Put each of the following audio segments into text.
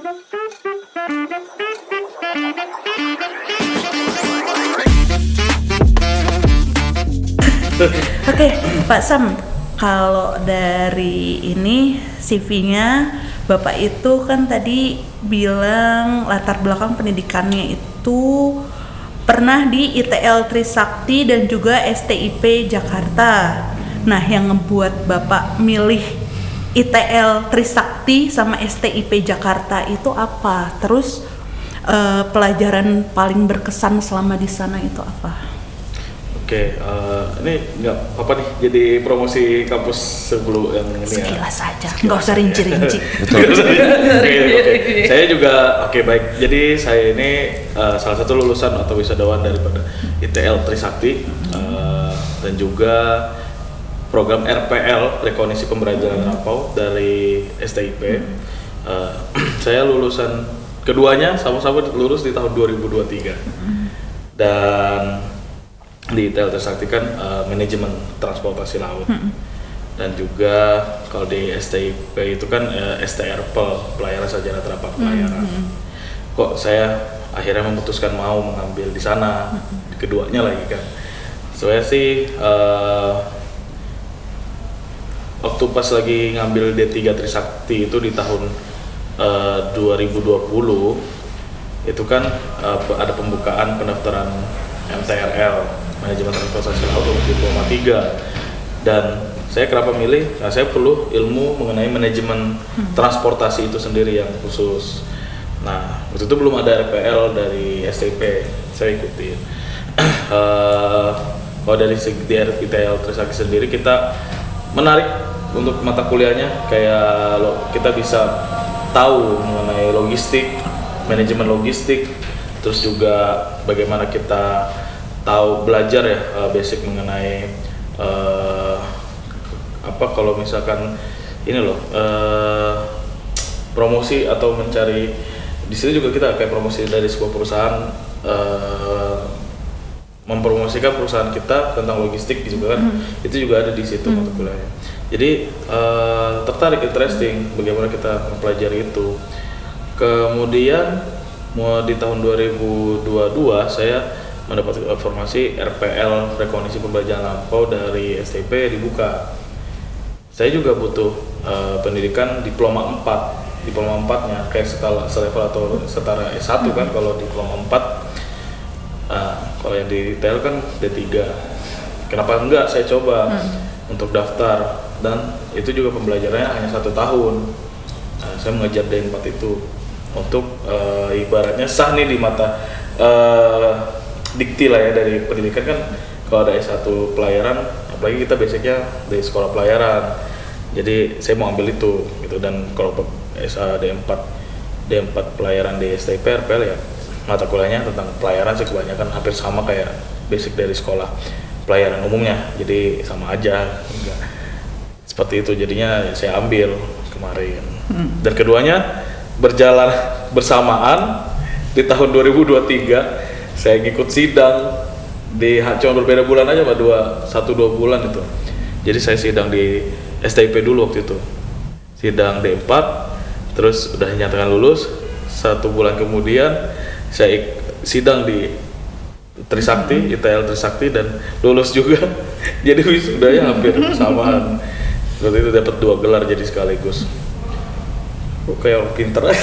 Oke, Pak Sam, kalau dari ini CV-nya Bapak itu kan tadi bilang latar belakang pendidikannya itu pernah di ITL Trisakti dan juga STIP Jakarta. Nah, yang ngebuat Bapak milih ITL Trisakti sama STIP Jakarta itu apa? Terus pelajaran paling berkesan selama di sana itu apa? Oke, ini nggak apa nih jadi promosi kampus sebelum yang ini ya? Sekilas saja, nggak usah rinci-rinci. Oke. Saya juga baik. Jadi saya ini salah satu lulusan atau wisadawan daripada ITL Trisakti dan juga program RPL Rekognisi Pembelajaran Lampau dari STIP. Saya lulusan keduanya sama-sama lulus di tahun 2023 dan di ITL Trisakti kan manajemen transportasi laut dan juga kalau di STIP itu kan STRP pelayaran sarjana terapan pelayaran. Kok saya akhirnya memutuskan mau mengambil di sana keduanya lagi kan. Saya sih waktu pas lagi ngambil D3 Trisakti itu di tahun 2020 itu kan ada pembukaan pendaftaran MTRL Manajemen Transportasi Laut untuk Diploma 3 dan saya kenapa milih? Nah, saya perlu ilmu mengenai manajemen transportasi itu sendiri yang khusus. Nah, waktu itu belum ada RPL dari STP, saya ikutin. Kalau dari segi ITL Trisakti sendiri kita menarik untuk mata kuliahnya, kayak kita bisa tahu mengenai logistik, manajemen logistik, terus juga bagaimana kita tahu belajar ya basic mengenai apa kalau misalkan ini loh promosi atau mencari di sini juga kita kayak promosi dari sebuah perusahaan mempromosikan perusahaan kita tentang logistik juga kan itu juga ada di situ mata kuliahnya. Jadi tertarik, interesting bagaimana kita mempelajari itu. Kemudian di tahun 2022 saya mendapat informasi RPL Rekognisi Pembelajaran Lampau dari STP dibuka. Saya juga butuh pendidikan diploma 4. Diploma 4-nya kayak selevel atau setara S1 kan kalau diploma 4. Kalau yang di ITL kan D3. Kenapa enggak saya coba untuk daftar dan itu juga pembelajarannya hanya 1 tahun. Saya mengejar D4 itu untuk ibaratnya sah nih di mata dikti lah ya dari pendidikan kan. Kalau ada S1 pelayaran apalagi kita basicnya dari sekolah pelayaran, jadi saya mau ambil itu gitu. Dan kalau D4 pelayaran di STP RPL ya mata kuliahnya tentang pelayaran sih kebanyakan hampir sama kayak basic dari sekolah pelayaran umumnya, jadi sama aja seperti itu. Jadinya saya ambil kemarin dan keduanya berjalan bersamaan di tahun 2023. Saya ngikut sidang cuma berbeda bulan aja Pak, 1-2 bulan itu. Jadi saya sidang di STIP dulu waktu itu, sidang D4, terus udah dinyatakan lulus. 1 bulan kemudian saya sidang di Trisakti, ITL Trisakti dan lulus juga. Jadi wisudanya hampir bersamaan. Waktu itu dapat 2 gelar jadi sekaligus. Kayak orang pinter aja.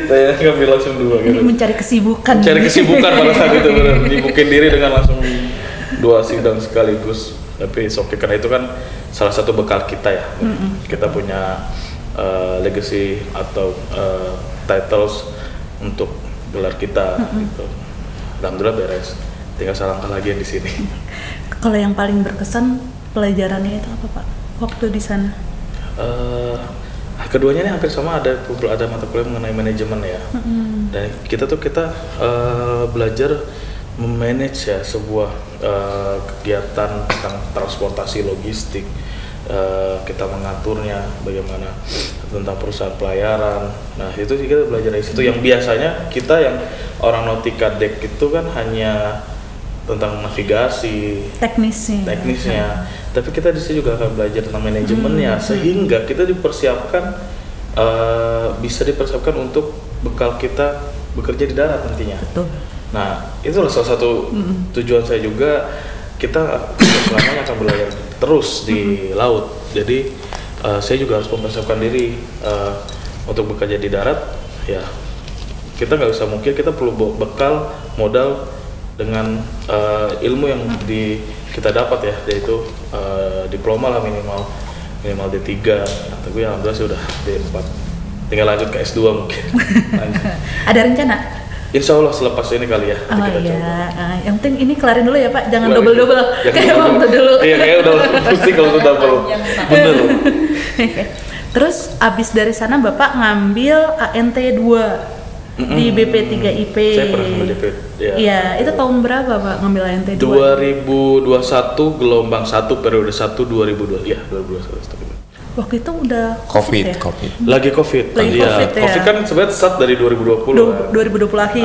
saya ngambil langsung 2 gitu. Mencari kesibukan. Mencari kesibukan pada saat itu benar. Nyibukin diri dengan langsung 2 sidang sekaligus. Tapi oke, karena itu kan salah satu bekal kita ya. Kita punya legacy atau titles untuk gelar kita gitu. Alhamdulillah beres. Tinggal selangkah lagi yang di sini. Kalau yang paling berkesan pelajarannya itu apa Pak waktu di sana? Keduanya ini hampir sama, ada mata kuliah mengenai manajemen ya. Dan kita belajar memanage ya sebuah kegiatan tentang transportasi logistik. Kita mengaturnya bagaimana tentang perusahaan pelayaran. Nah itu sih kita belajar dari situ. Yang biasanya kita yang orang nautika dek itu kan hanya tentang navigasi, teknisnya. Tapi kita di sini juga akan belajar tentang manajemennya, sehingga kita dipersiapkan bisa dipersiapkan untuk bekal kita bekerja di darat nantinya. Betul. Nah, itulah salah satu tujuan saya juga, kita selamanya akan berlayar terus di laut. Jadi saya juga harus mempersiapkan diri untuk bekerja di darat. Ya, kita nggak usah, mungkin kita perlu bekal modal dengan ilmu yang kita dapat ya, yaitu diploma lah minimal D3. Nah, tapi alhamdulillah sudah D4. Tinggal lanjut ke S2 mungkin. Ada rencana? Insya Allah selepas ini kali ya. Oh iya, yang penting ini kelarin dulu ya Pak, jangan Kelarin double-double kayak waktu dulu. Iya, kayak udah pusing kalau udah double. Bener. Terus abis dari sana Bapak ngambil ANT 2 di BP3IP. Saya pernah ngambil BP. Iya, itu tahun berapa Pak ngambil ANT 2? 2021 gelombang 1 periode 1 2002. Iya, 2021. Waktu itu udah COVID ya? Lagi COVID. Lagi Iya, COVID ya. COVID kan sebenarnya start dari 2020. 2020 akhir.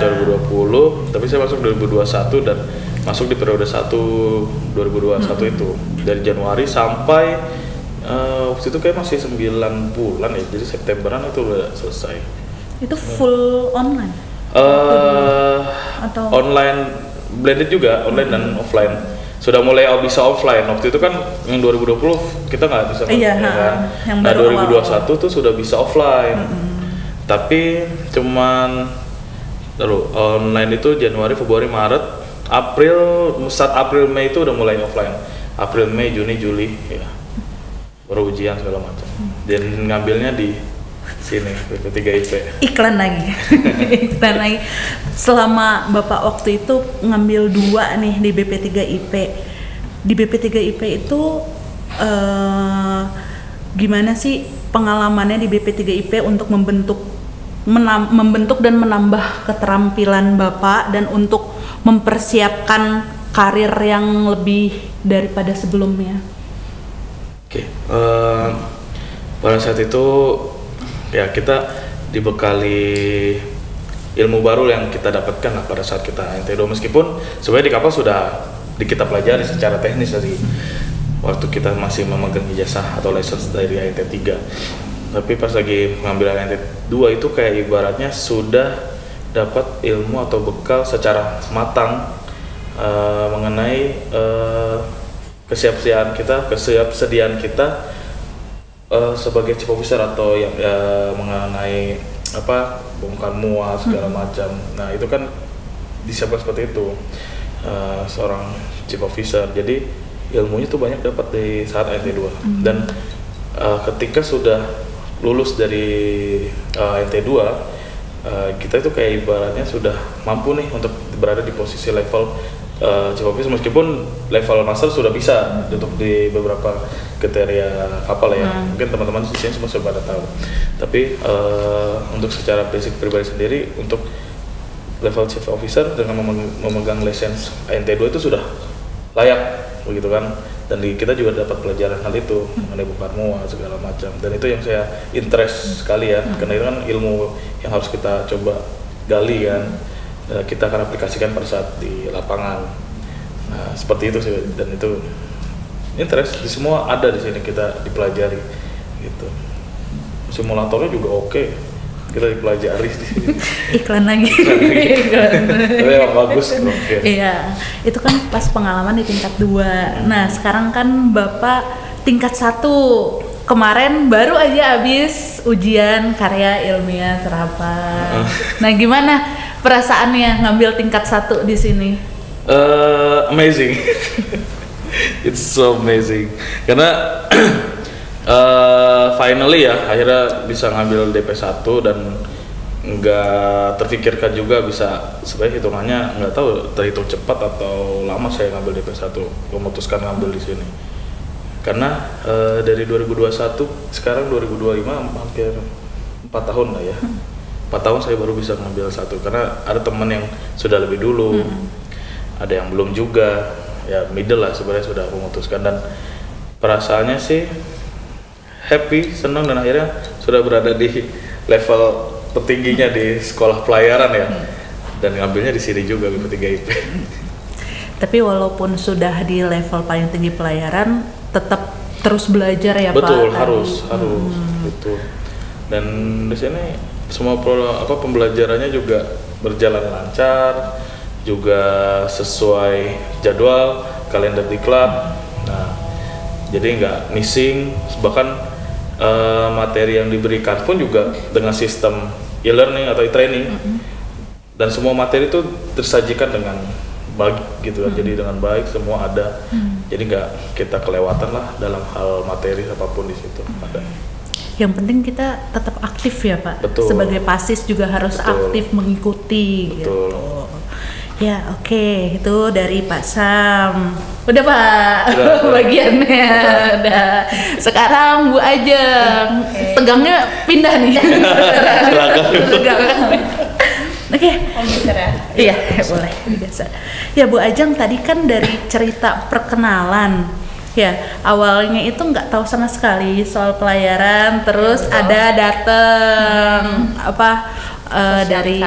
2020, tapi saya masuk 2021 dan masuk di periode 1 2021 itu. Dari Januari sampai waktu itu kayak masih 9 bulan ya. Jadi Septemberan itu udah selesai. Itu full online? Atau online blended juga, online dan offline. Sudah mulai bisa offline. Waktu itu kan yang 2020 kita nggak bisa. Iya, kan? yang Nah, baru 2021 tuh sudah bisa offline. Tapi cuman online itu Januari, Februari, Maret, April, start April, Mei itu udah mulai offline. April, Mei, Juni, Juli, ya. Baru ujian segala macam. Dan ngambilnya di sini BP3IP. Iklan lagi. Iklan lagi. Selama Bapak waktu itu ngambil 2 nih di BP3IP. Di BP3IP itu gimana sih pengalamannya di BP3IP untuk membentuk dan menambah keterampilan Bapak dan untuk mempersiapkan karir yang lebih daripada sebelumnya? Oke, pada saat itu ya kita dibekali ilmu baru yang kita dapatkan lah pada saat kita NT2, meskipun sebenarnya di kapal sudah kita pelajari secara teknis dari waktu kita masih memegang ijazah atau license dari ANT3, tapi pas lagi mengambil ANT2 itu kayak ibaratnya sudah dapat ilmu atau bekal secara matang mengenai kesediaan kita sebagai chief officer atau yang mengenai bongkar muat segala macam. Nah, itu kan disiapkan seperti itu seorang chief officer. Jadi ilmunya tuh banyak dapat di saat NT2. Dan ketika sudah lulus dari NT2, kita itu kayak ibaratnya sudah mampu nih untuk berada di posisi level chief officer, meskipun level master sudah bisa untuk di beberapa kriteria kapal ya. Mungkin teman-teman di sini semua sudah pada tahu. Tapi untuk secara basic pribadi sendiri, untuk level chief officer dengan memegang lisensi ANT2 itu sudah layak begitu kan. Dan kita juga dapat pelajaran hal itu mengenai bongkar muat segala macam. Dan itu yang saya interest sekali ya, karena itu kan ilmu yang harus kita coba gali kan. Kita akan aplikasikan pada saat di lapangan. Nah, seperti itu sih, dan itu interest di semua ada di sini, kita dipelajari gitu. Simulatornya juga oke, kita dipelajari di sini. Iklan lagi. Tapi emang bagus. Iya, itu kan pas pengalaman di tingkat 2. Nah, sekarang kan Bapak tingkat 1. Kemarin baru aja habis ujian karya ilmiah terapan. Nah, gimana perasaannya ngambil tingkat 1 di sini? Amazing. It's so amazing. Karena finally ya akhirnya bisa ngambil DP1 dan nggak terfikirkan juga bisa, sebenarnya hitungannya nggak tahu terhitung cepat atau lama saya ngambil DP1, memutuskan ngambil di sini. Karena dari 2021 sekarang 2025 hampir 4 tahun lah ya. 4 tahun saya baru bisa ngambil 1, karena ada teman yang sudah lebih dulu, ada yang belum juga, ya middle lah sebenarnya sudah memutuskan. Dan perasaannya sih happy, senang, dan akhirnya sudah berada di level tertingginya di sekolah pelayaran ya. Dan ngambilnya di sini juga BP3IP. Tapi walaupun sudah di level paling tinggi pelayaran, tetap terus belajar ya Betul, Pak? harus betul. Dan di sini semua pembelajarannya juga berjalan lancar, juga sesuai jadwal kalender diklat. Nah, jadi nggak missing, bahkan materi yang diberikan pun juga dengan sistem e-learning atau e-training. Dan semua materi itu tersajikan dengan baik gitu kan. Jadi dengan baik semua ada. Jadi nggak kita kelewatan lah dalam hal materi apapun di situ ada. Yang penting kita tetap aktif ya Pak. Betul. Sebagai pasis juga harus Betul. aktif mengikuti. Betul. Gitu. Ya oke, itu dari Pak Sam. Udah Pak, Udah. bagiannya udah. Sekarang Bu Ajeng, tegangnya pindah nih. Belakang. Oke. Komputer ya? Iya, boleh biasa. Ya Bu Ajeng tadi kan dari cerita perkenalan, ya awalnya itu nggak tahu sama sekali soal pelayaran, terus ada dateng dari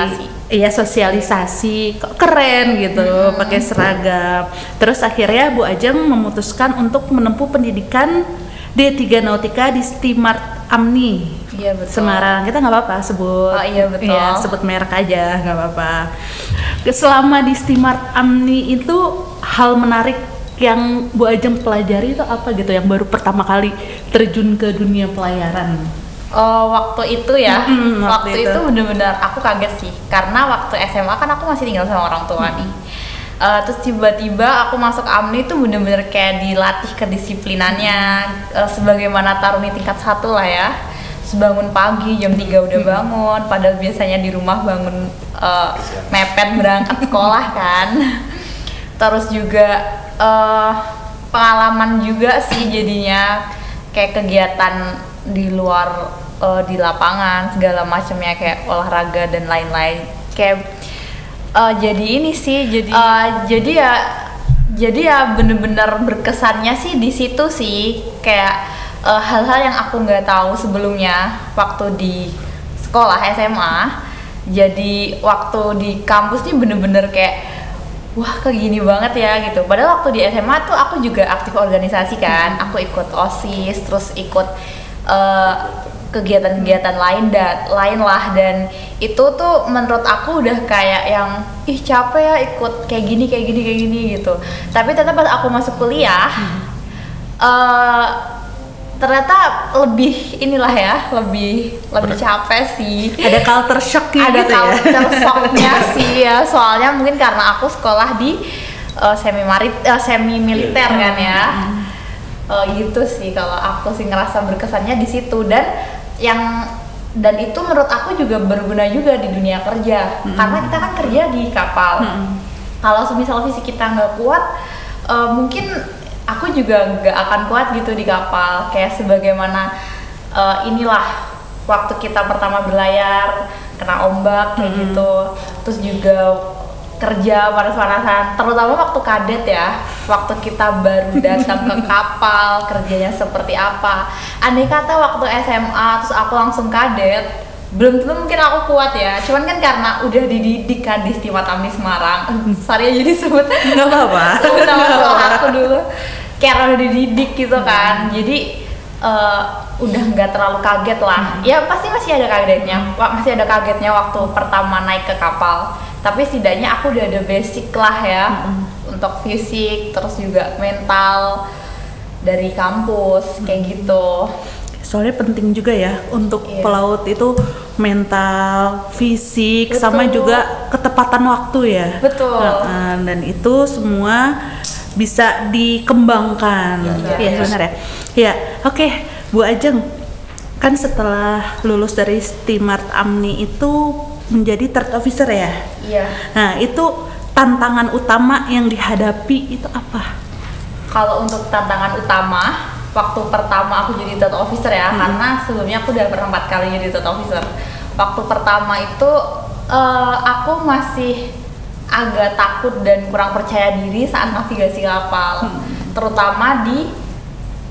sosialisasi, kok keren gitu, pakai seragam. Terus akhirnya Bu Ajeng memutuskan untuk menempuh pendidikan D3 Nautika di Stimart Amni. Iya betul. Semarang. Kita nggak apa-apa sebut. Oh iya betul. Iya, sebut merek aja, nggak apa-apa. Selama di Stimart Amni itu hal menarik yang Bu Ajeng pelajari itu apa gitu, yang baru pertama kali terjun ke dunia pelayaran? Waktu itu ya, waktu itu. bener-bener aku kaget sih, karena waktu SMA kan aku masih tinggal sama orang tua nih. Terus tiba-tiba aku masuk Amni itu bener-bener kayak dilatih kedisiplinannya, sebagaimana taruni tingkat 1 lah ya. Bangun pagi jam 3 udah bangun, padahal biasanya di rumah bangun mepet berangkat sekolah kan. Terus juga pengalaman juga sih jadinya, kayak kegiatan di luar di lapangan segala macamnya, kayak olahraga dan lain-lain. Kayak jadi ini sih, jadi ya bener-bener berkesannya sih di situ sih, kayak hal-hal yang aku nggak tahu sebelumnya waktu di sekolah SMA. Jadi waktu di kampus nih bener-bener kayak wah kayak gini banget ya gitu. Padahal waktu di SMA tuh aku juga aktif organisasi kan, aku ikut OSIS, terus ikut kegiatan-kegiatan lain lah, dan itu tuh menurut aku udah kayak yang capek ya ikut kayak gini gitu. Tapi ternyata pas aku masuk kuliah ternyata lebih lebih capek sih. Ada culture shock-nya ada gitu ya? Ada culture shock-nya sih ya, soalnya mungkin karena aku sekolah di semi militer kan ya. Gitu sih kalau aku sih ngerasa berkesannya di situ, dan itu menurut aku juga berguna juga di dunia kerja, karena kita kan kerja di kapal. Kalau semisal fisik kita nggak kuat, mungkin aku juga nggak akan kuat gitu di kapal, kayak sebagaimana inilah waktu kita pertama berlayar kena ombak kayak gitu, terus juga kerja panas-panasan, terutama waktu kadet ya, waktu kita baru datang ke kapal kerjanya seperti apa. Andai kata waktu SMA terus aku langsung kadet, belum tentu mungkin aku kuat ya, cuman kan karena udah dididik kan di Stimart Amni Semarang, sorry jadi sebut nggak apa-apa, sebut nama sekolah aku dulu, karena udah dididik gitu kan, jadi udah nggak terlalu kaget lah. Ya pasti masih ada kagetnya waktu pertama naik ke kapal, tapi setidaknya aku udah ada basic lah ya, untuk fisik, terus juga mental dari kampus kayak gitu. Soalnya penting juga ya untuk pelaut itu mental, fisik, Betul. sama juga ketepatan waktu ya. Betul. Dan itu semua bisa dikembangkan. Iya benar ya. Ya, oke, Bu Ajeng. Kan setelah lulus dari Stimart Amni itu menjadi third officer ya? Iya. Nah, itu tantangan utama yang dihadapi itu apa? Kalau untuk tantangan utama, waktu pertama aku jadi third officer ya, karena sebelumnya aku udah pernah 4 kali jadi third officer. Waktu pertama itu aku masih agak takut dan kurang percaya diri saat navigasi kapal, terutama di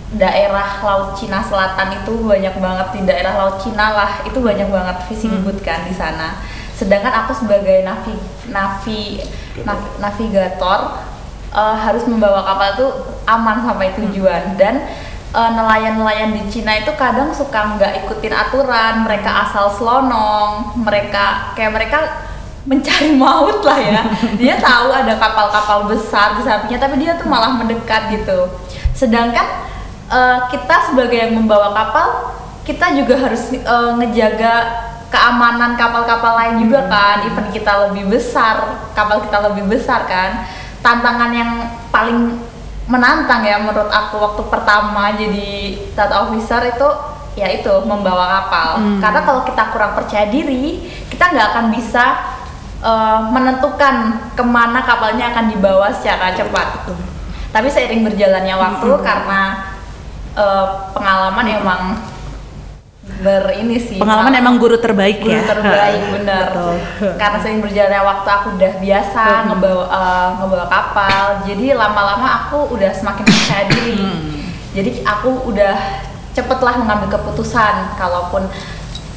daerah Laut Cina Selatan. Itu banyak banget di daerah Laut Cina lah, itu banyak banget fishing boat kan di sana. Sedangkan aku sebagai navigator harus membawa kapal itu aman sampai tujuan, dan nelayan-nelayan di Cina itu kadang suka nggak ikutin aturan, mereka asal selonong, mereka mencari maut lah ya. Dia tahu ada kapal-kapal besar di sampingnya, tapi dia tuh malah mendekat gitu. Sedangkan kita sebagai yang membawa kapal, kita juga harus ngejaga keamanan kapal-kapal lain juga kan. Even kita lebih besar, kapal kita lebih besar kan. Tantangan yang paling menantang ya menurut aku waktu pertama jadi data officer itu membawa kapal. Karena kalau kita kurang percaya diri, kita nggak akan bisa menentukan kemana kapalnya akan dibawa secara cepat. Tapi seiring berjalannya waktu karena pengalaman emang pengalaman emang guru terbaik guru terbaik bener. Karena sering berjalannya waktu aku udah biasa ngebawa kapal, jadi lama-lama aku udah semakin percaya diri. Jadi aku udah cepet lah mengambil keputusan, kalaupun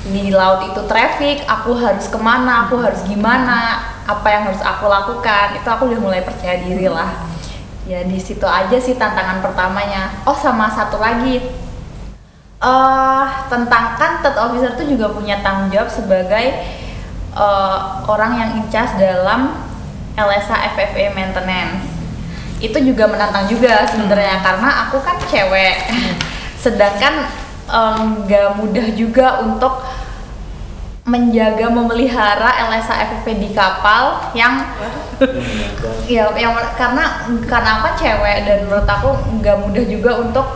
di laut itu traffic, aku harus kemana, aku harus gimana, apa yang harus aku lakukan, itu aku udah mulai percaya diri lah. Ya di situ aja sih tantangan pertamanya. Oh sama satu lagi, tentang kan third officer itu juga punya tanggung jawab sebagai orang yang in charge dalam LSA FFA maintenance. Itu juga menantang juga sebenarnya karena aku kan cewek. Sedangkan nggak mudah juga untuk menjaga memelihara LSA FFP di kapal yang karena apa cewek, dan menurut aku nggak mudah juga untuk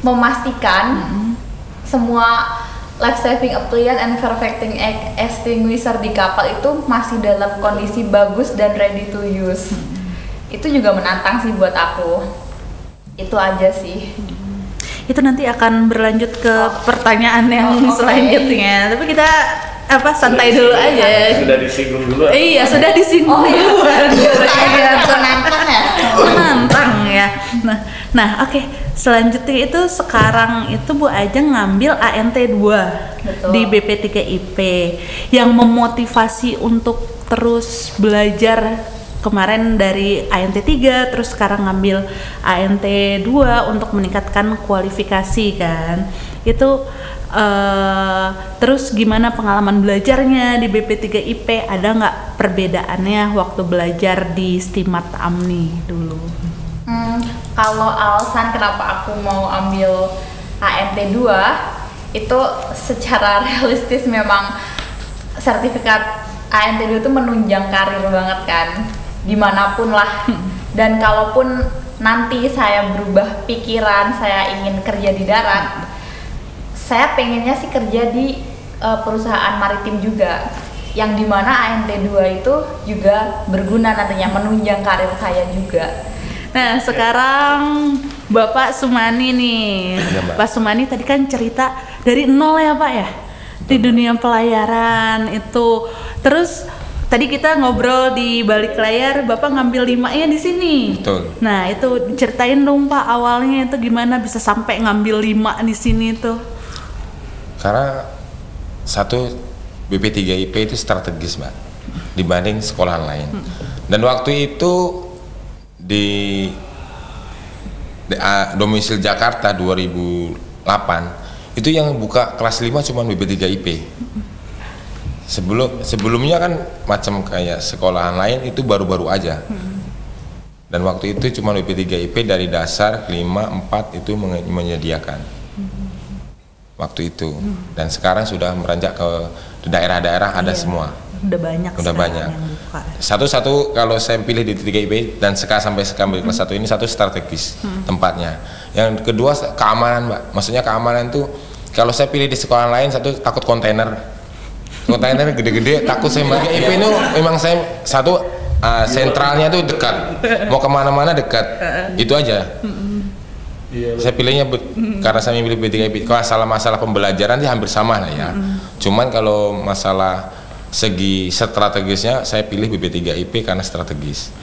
memastikan semua life saving appliance and perfecting extinguisher di kapal itu masih dalam kondisi bagus dan ready to use. Itu juga menantang sih buat aku. Itu aja sih. Itu nanti akan berlanjut ke pertanyaan yang selanjutnya. Tapi kita santai dulu aja. Sudah disinggung dulu. Iya, sudah disinggung dulu. Menantang ya. Nah, oke. Selanjutnya itu sekarang itu Bu Ajeng ngambil ANT 2 di BP3IP yang memotivasi untuk terus belajar. Kemarin dari ANT 3 terus sekarang ngambil ANT 2 untuk meningkatkan kualifikasi kan. Itu terus gimana pengalaman belajarnya di BP3IP? Ada nggak perbedaannya waktu belajar di Stimat Amni dulu? Kalau alasan kenapa aku mau ambil ANT 2 itu secara realistis memang sertifikat ANT 2 itu menunjang karir banget kan, dimanapun lah. Dan kalaupun nanti saya berubah pikiran, saya ingin kerja di darat, saya pengennya sih kerja di perusahaan maritim juga, yang dimana ANT 2 itu juga berguna nantinya, menunjang karir saya juga. Nah sekarang Bapak Sumani nih, Pak Sumani tadi kan cerita dari nol ya Pak ya, di dunia pelayaran itu. Terus tadi kita ngobrol di balik layar, Bapak ngambil 5-nya di sini. Betul. Nah itu ceritain dong Pak, awalnya itu gimana bisa sampai ngambil 5 di sini tuh? Karena satu, BP3IP itu strategis Mbak dibanding sekolah lain. Dan waktu itu di domisil Jakarta 2008 itu yang buka kelas 5 cuma BP3IP. Sebelumnya kan macam kayak sekolahan lain itu baru-baru aja. Dan waktu itu cuma BP3IP dari dasar 5, 4 itu menyediakan waktu itu. Dan sekarang sudah meranjak ke daerah-daerah ada semua. Udah banyak. Yang buka. Satu kalau saya pilih di 3IP dan sampai sekarang kelas 1 ini, satu strategis tempatnya. Yang kedua keamanan Mbak. Maksudnya keamanan itu kalau saya pilih di sekolah lain, satu takut kontainer gede-gede, takut saya bagi IP itu memang saya satu sentralnya itu dekat, mau kemana-mana dekat, itu aja. Saya pilihnya karena saya milih BP3IP. Kalau masalah pembelajaran sih hampir sama lah ya. Cuman kalau masalah segi strategisnya saya pilih BP3IP karena strategis.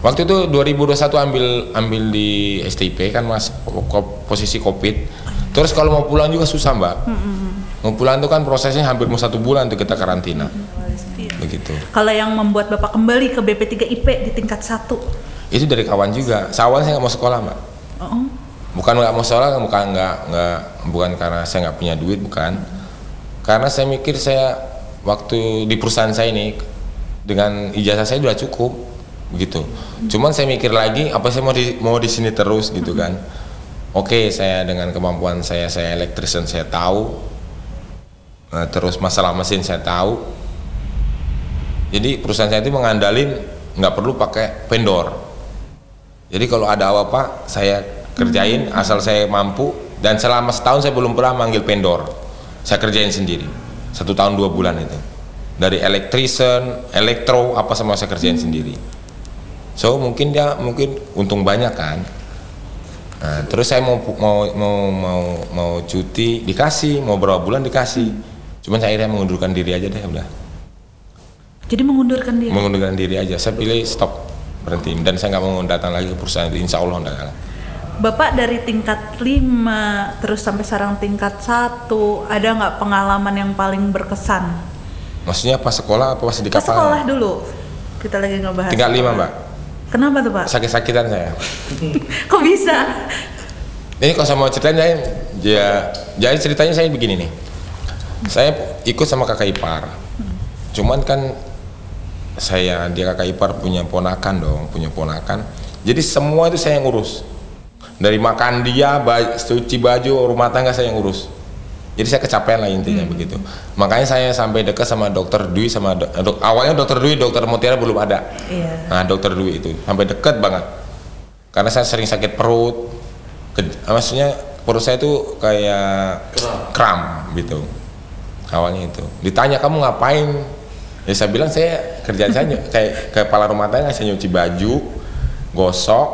Waktu itu 2021 ambil di STIP kan Mas, posisi Covid. Terus kalau mau pulang juga susah Mbak. Mau pulang itu kan prosesnya hampir mau 1 bulan tuh kita karantina. Begitu. Kalau yang membuat Bapak kembali ke BP3IP di tingkat 1? Itu dari kawan juga. Awalnya saya nggak mau sekolah Mbak. Bukan nggak mau sekolah, bukan karena saya nggak punya duit, bukan. Karena saya mikir saya waktu di perusahaan saya ini dengan ijazah saya sudah cukup begitu. Cuman saya mikir lagi, apa saya mau di sini terus gitu kan. Oke, saya dengan kemampuan saya elektrisian saya tahu, terus masalah mesin saya tahu. Jadi perusahaan saya itu mengandalin nggak perlu pakai vendor. Jadi kalau ada apa-apa saya kerjain asal saya mampu, dan selama setahun saya belum pernah manggil vendor. Saya kerjain sendiri 1 tahun 2 bulan itu. Dari elektrisian, elektro, apa semua saya kerjain sendiri. So mungkin untung banyak kan. Nah, terus saya mau cuti dikasih, mau berapa bulan dikasih. Cuman saya akhirnya mengundurkan diri aja deh udah. Jadi mengundurkan diri? Mengundurkan diri aja. Saya pilih stop, berhenti, dan saya nggak mau datang lagi ke perusahaan itu, insya Allah enggak. Bapak dari tingkat 5 terus sampai sekarang tingkat 1, ada nggak pengalaman yang paling berkesan? Maksudnya pas sekolah apa pas di kapal? Pas sekolah dulu, kita lagi ngebahas. Tingkat 5 Mbak. Kenapa tuh Pak? Sakit-sakitan saya. Kok bisa? Ini kalau saya mau ceritain jadi ceritanya saya begini nih. Saya ikut sama kakak ipar. Cuman kan dia kakak ipar punya ponakan. Jadi semua itu saya yang ngurus. Dari makan dia, cuci baju, rumah tangga saya yang ngurus. Jadi saya kecapean lah intinya begitu. Makanya saya sampai dekat sama dokter Dwi awalnya dokter Dwi, dokter Mutiara belum ada. Iya. Nah dokter Dwi itu sampai dekat banget. Karena saya sering sakit perut. Maksudnya perut saya itu kayak kram gitu. Awalnya itu. Ditanya kamu ngapain? Ya saya bilang saya kerjaan saya kayak kepala rumah tangga, saya nyuci baju, gosok,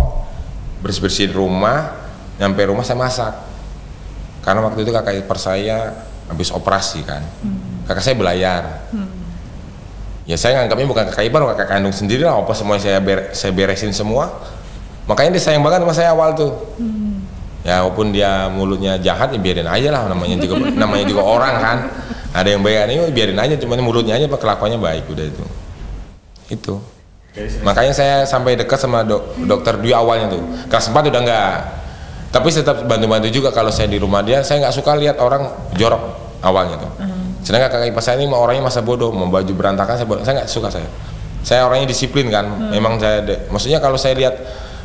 bersih-bersihin rumah, nyampe rumah saya masak. Karena waktu itu kakak ipar saya habis operasi kan. Kakak saya belayar. Ya saya nganggapnya bukan kakak ipar, kakak kandung sendiri lah, apa semua saya beresin semua. Makanya dia sayang banget sama saya awal tuh. Ya walaupun dia mulutnya jahat ya biarin aja lah, namanya juga orang kan. Ada yang baik ini biarin aja, cuma mulutnya aja kelakuannya baik, udah itu. Itu. Makanya saya sampai dekat sama dokter Dwi awalnya tuh. Kelas 4 udah enggak. Tapi tetap bantu-bantu juga kalau saya di rumah dia. Saya nggak suka lihat orang jorok awalnya tuh. Sedangkan kakak ipar saya ini orangnya masa bodoh, mau baju berantakan saya nggak suka saya. Saya orangnya disiplin kan. Memang maksudnya kalau saya lihat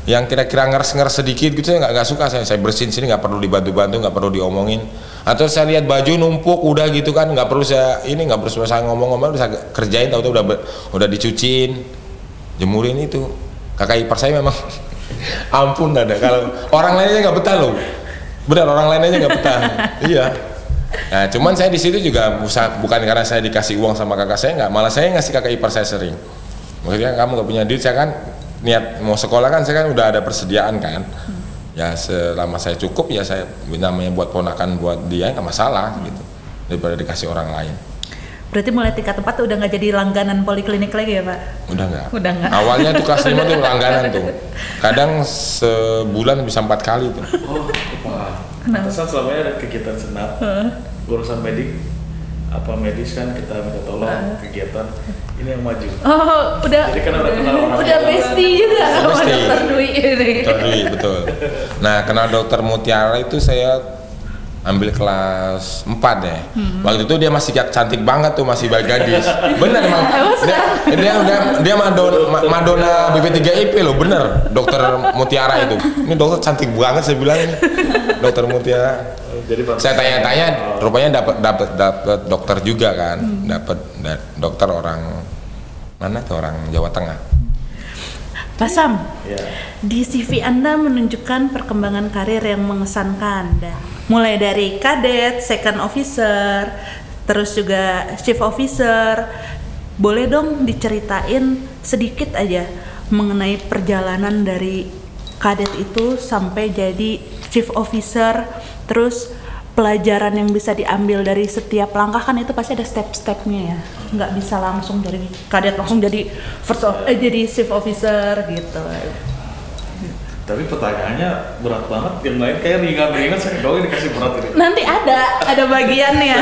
yang kira-kira ngeres sedikit gitu saya nggak suka saya bersihin sini, nggak perlu dibantu-bantu, nggak perlu diomongin. Atau saya lihat baju numpuk udah gitu kan, nggak perlu saya ngomong-ngomong, udah saya kerjain, tahu-tahu udah dicuciin, jemurin itu. Kakak ipar saya memang ampun ada, kalau orang lainnya nggak betah loh, benar orang lainnya nggak betah. Iya. Nah cuman saya di situ juga bukan karena saya dikasih uang sama kakak saya, nggak, malah saya ngasih kakak ipar saya sering. Maksudnya kamu nggak punya duit, saya kan niat mau sekolah kan, saya kan udah ada persediaan kan. Ya selama saya cukup ya saya namanya buat ponakan buat dia nggak masalah gitu, daripada dikasih orang lain. Berarti mulai tingkat 4 udah nggak jadi langganan poliklinik lagi ya Pak? Udah nggak. Awalnya tuh kelas 5 tuh langganan tuh. Kadang sebulan bisa 4 kali tuh. Oh, pantesan selama ini ada kegiatan senat, urusan medis kan kita minta tolong kegiatan ini yang maju. Oh, udah. Jadi kan udah kenal orang. Udah bestie juga sama dokter Dwi ini. Dokter Dwi betul. Nah kenal dokter Mutiara itu saya ambil kelas 4 deh. Waktu itu dia masih cantik banget tuh, masih gadis. Bener emang. Dia Madonna BP3IP loh, bener. Dokter Mutiara itu. Ini dokter cantik banget saya bilang ini. Dokter Mutiara. Jadi saya tanya-tanya, rupanya dapat dokter juga kan. Dapat dokter orang mana tuh, orang Jawa Tengah. Pak Sam, di CV Anda menunjukkan perkembangan karir yang mengesankan. Mulai dari kadet, second officer, terus juga chief officer. Boleh dong diceritain sedikit aja mengenai perjalanan dari kadet itu sampai jadi chief officer, terus pelajaran yang bisa diambil dari setiap langkah, kan itu pasti ada step-stepnya ya, nggak bisa langsung dari kadet langsung jadi jadi chief officer gitu. Tapi pertanyaannya berat banget, yang lain kayak ringan-ringan, saya doang dikasih berat ini. Nanti ada bagiannya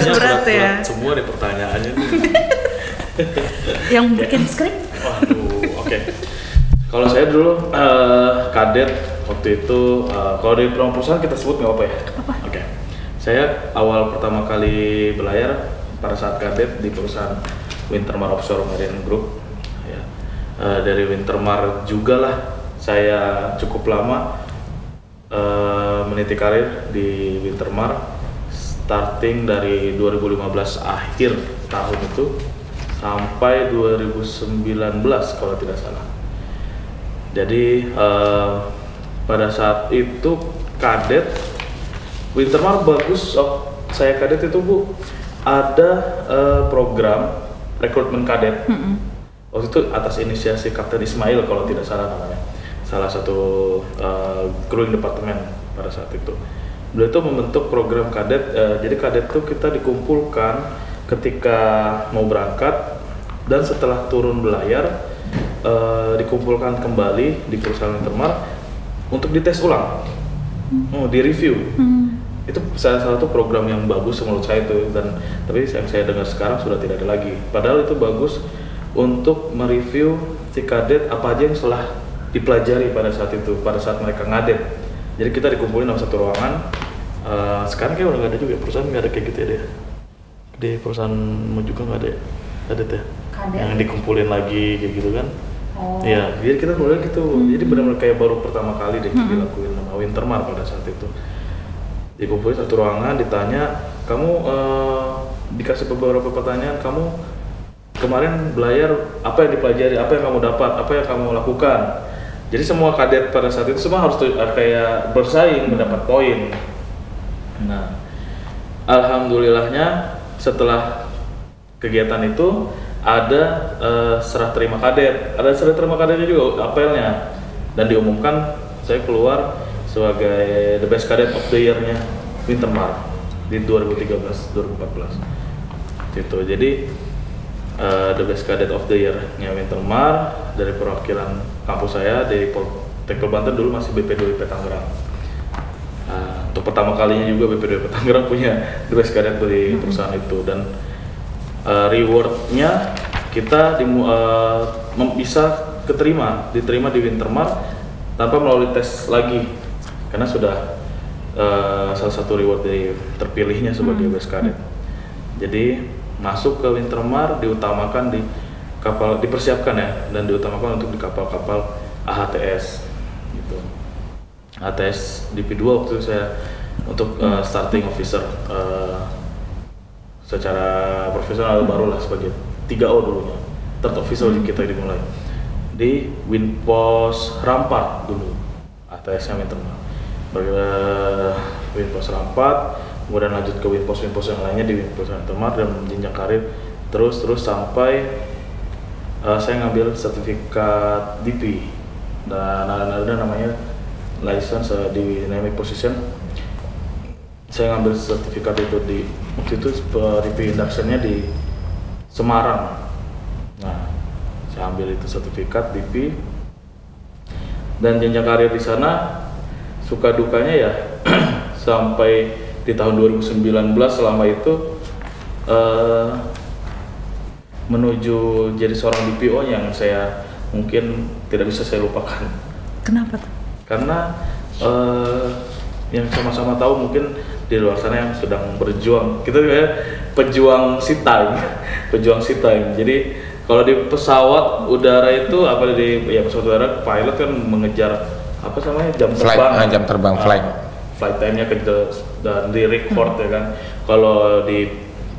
berat ya. Semua deh pertanyaannya nih. Yang bikin skrip? Waduh, oke. Kalau saya dulu kadet waktu itu kalau dari perusahaan kita sebut nggak apa ya? Oke. Saya awal pertama kali belayar pada saat kadet di perusahaan Wintermar Offshore Marine Group. Ya. Dari Wintermar juga lah saya cukup lama meniti karir di Wintermar, starting dari 2015 akhir tahun itu sampai 2019 kalau tidak salah. Jadi pada saat itu kadet Wintermar bagus. Saya kadet itu Bu, ada program rekrutmen kadet. Waktu itu atas inisiasi Kapten Ismail kalau tidak salah namanya, salah satu crewing departemen pada saat itu. Beliau itu membentuk program kadet. Jadi kadet itu kita dikumpulkan ketika mau berangkat dan setelah turun belayar dikumpulkan kembali di perusahaan Wintermar untuk dites ulang, di review. Itu salah satu program yang bagus menurut saya itu, dan tapi yang saya dengar sekarang sudah tidak ada lagi. Padahal itu bagus untuk mereview si kadet apa aja yang telah dipelajari pada saat itu, pada saat mereka ngadet. Jadi kita dikumpulin dalam satu ruangan. Sekarang kayak udah nggak ada juga, perusahaan nggak ada kayak gitu ya deh. Di perusahaanmu juga nggak ada ya? Kadet ya? Kadet. Yang dikumpulin lagi kayak gitu kan? Iya, jadi kita mulai gitu. Jadi benar-benar kayak baru pertama kali deh dilakuin sama Wintermar pada saat itu. Dikumpulin satu ruangan, ditanya, kamu dikasih beberapa pertanyaan, kamu kemarin belayar apa yang dipelajari, apa yang kamu dapat, apa yang kamu lakukan. Jadi semua kadet pada saat itu semua harus kayak bersaing mendapat poin. Nah, alhamdulillahnya setelah kegiatan itu ada serah terima kadet, ada serah terima kadetnya juga apelnya, dan diumumkan saya keluar sebagai the best cadet of the year-nya Wintermar di 2013-2014 gitu. Jadi the best cadet of the year-nya Wintermar dari perwakilan kampus saya di Poltekkes Banten, dulu masih BP2IP Tangerang. Untuk pertama kalinya juga BP2IP Tangerang punya the best cadet di perusahaan itu, dan rewardnya kita bisa diterima di Wintermar tanpa melalui tes lagi, karena sudah salah satu reward dari terpilihnya sebagai best cadet. Jadi masuk ke Wintermar diutamakan di kapal, dipersiapkan ya, dan diutamakan untuk di kapal-kapal AHTS gitu. AHTS DP2 waktu itu saya untuk starting officer secara profesional baru lah, sebagai 3O dulunya, third officer kita dimulai di Winpos Rampart dulu, ATS-nya Wintermar. Winpos Rampart, kemudian lanjut ke Winpos yang lainnya di Winpos Wintermar, dan jenjang karir terus sampai saya ngambil sertifikat DP dan ada namanya license di dynamic position. Saya ngambil sertifikat itu di waktu itu DP induction-nya di Semarang. Nah, saya ambil itu sertifikat DP, dan jenjang karir di sana suka dukanya ya sampai di tahun 2019 selama itu menuju jadi seorang DPO yang saya mungkin tidak bisa saya lupakan. Kenapa tuh? Karena yang sama-sama tahu mungkin di luar sana yang sedang berjuang, kita kayak pejuang sea time, pejuang sea time. Jadi kalau di pesawat udara itu pesawat udara, pilot kan mengejar apa namanya jam terbang, flight time-nya dan di record ya kan. Kalau di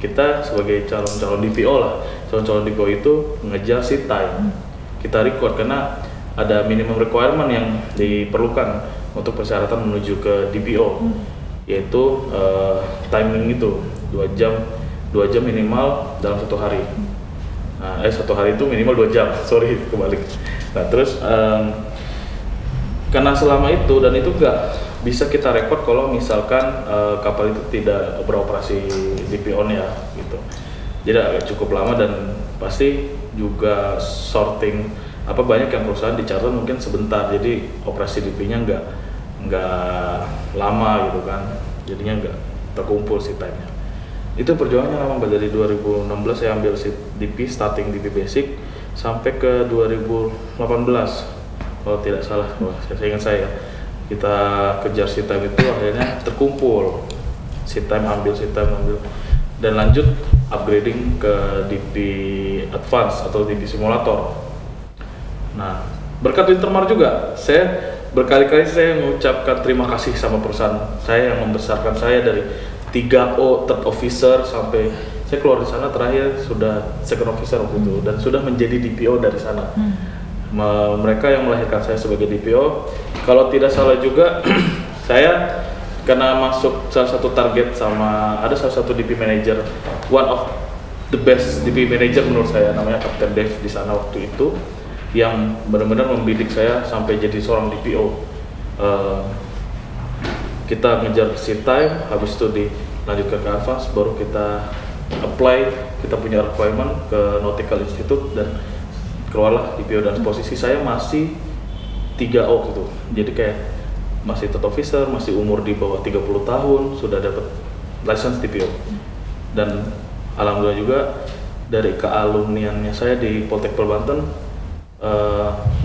kita sebagai calon DPO lah, calon DPO itu mengejar sea time, kita record karena ada minimum requirement yang diperlukan untuk persyaratan menuju ke DPO, yaitu timing itu 2 jam minimal dalam satu hari. Satu hari itu minimal 2 jam, sorry kebalik. Nah terus karena selama itu, dan itu nggak bisa kita rekod kalau misalkan kapal itu tidak beroperasi DPO-nya gitu. Jadi agak cukup lama, dan pasti juga sorting banyak yang perusahaan dicatat mungkin sebentar, jadi operasi DP-nya nggak lama gitu kan, jadinya nggak terkumpul si time-nya. Itu perjuangannya lama, dari 2016 saya ambil si DP, starting DP basic sampai ke 2018 kalau tidak salah, saya ingat saya kita kejar sea time itu akhirnya terkumpul sea time ambil dan lanjut upgrading ke DP Advance atau DP Simulator. Nah, berkat Wintermar juga saya berkali-kali saya mengucapkan terima kasih sama perusahaan saya yang membesarkan saya dari 3O third officer sampai saya keluar di sana terakhir sudah second officer waktu itu dan sudah menjadi DPO dari sana. Mereka yang melahirkan saya sebagai DPO. Kalau tidak salah juga saya karena masuk salah satu target sama ada salah satu DP manager, one of the best DP manager menurut saya namanya Kapten Dev di sana waktu itu yang benar-benar membidik saya sampai jadi seorang DPO. Kita ngejar sea time, habis itu dilanjutkan ke advance, baru kita apply, kita punya requirement ke Nautical Institute dan keluarlah DPO dan posisi saya masih 3O gitu. Jadi kayak masih third officer, masih umur di bawah 30 tahun, sudah dapat license DPO. Dan alhamdulillah juga dari kealumniannya saya di Poltek Banten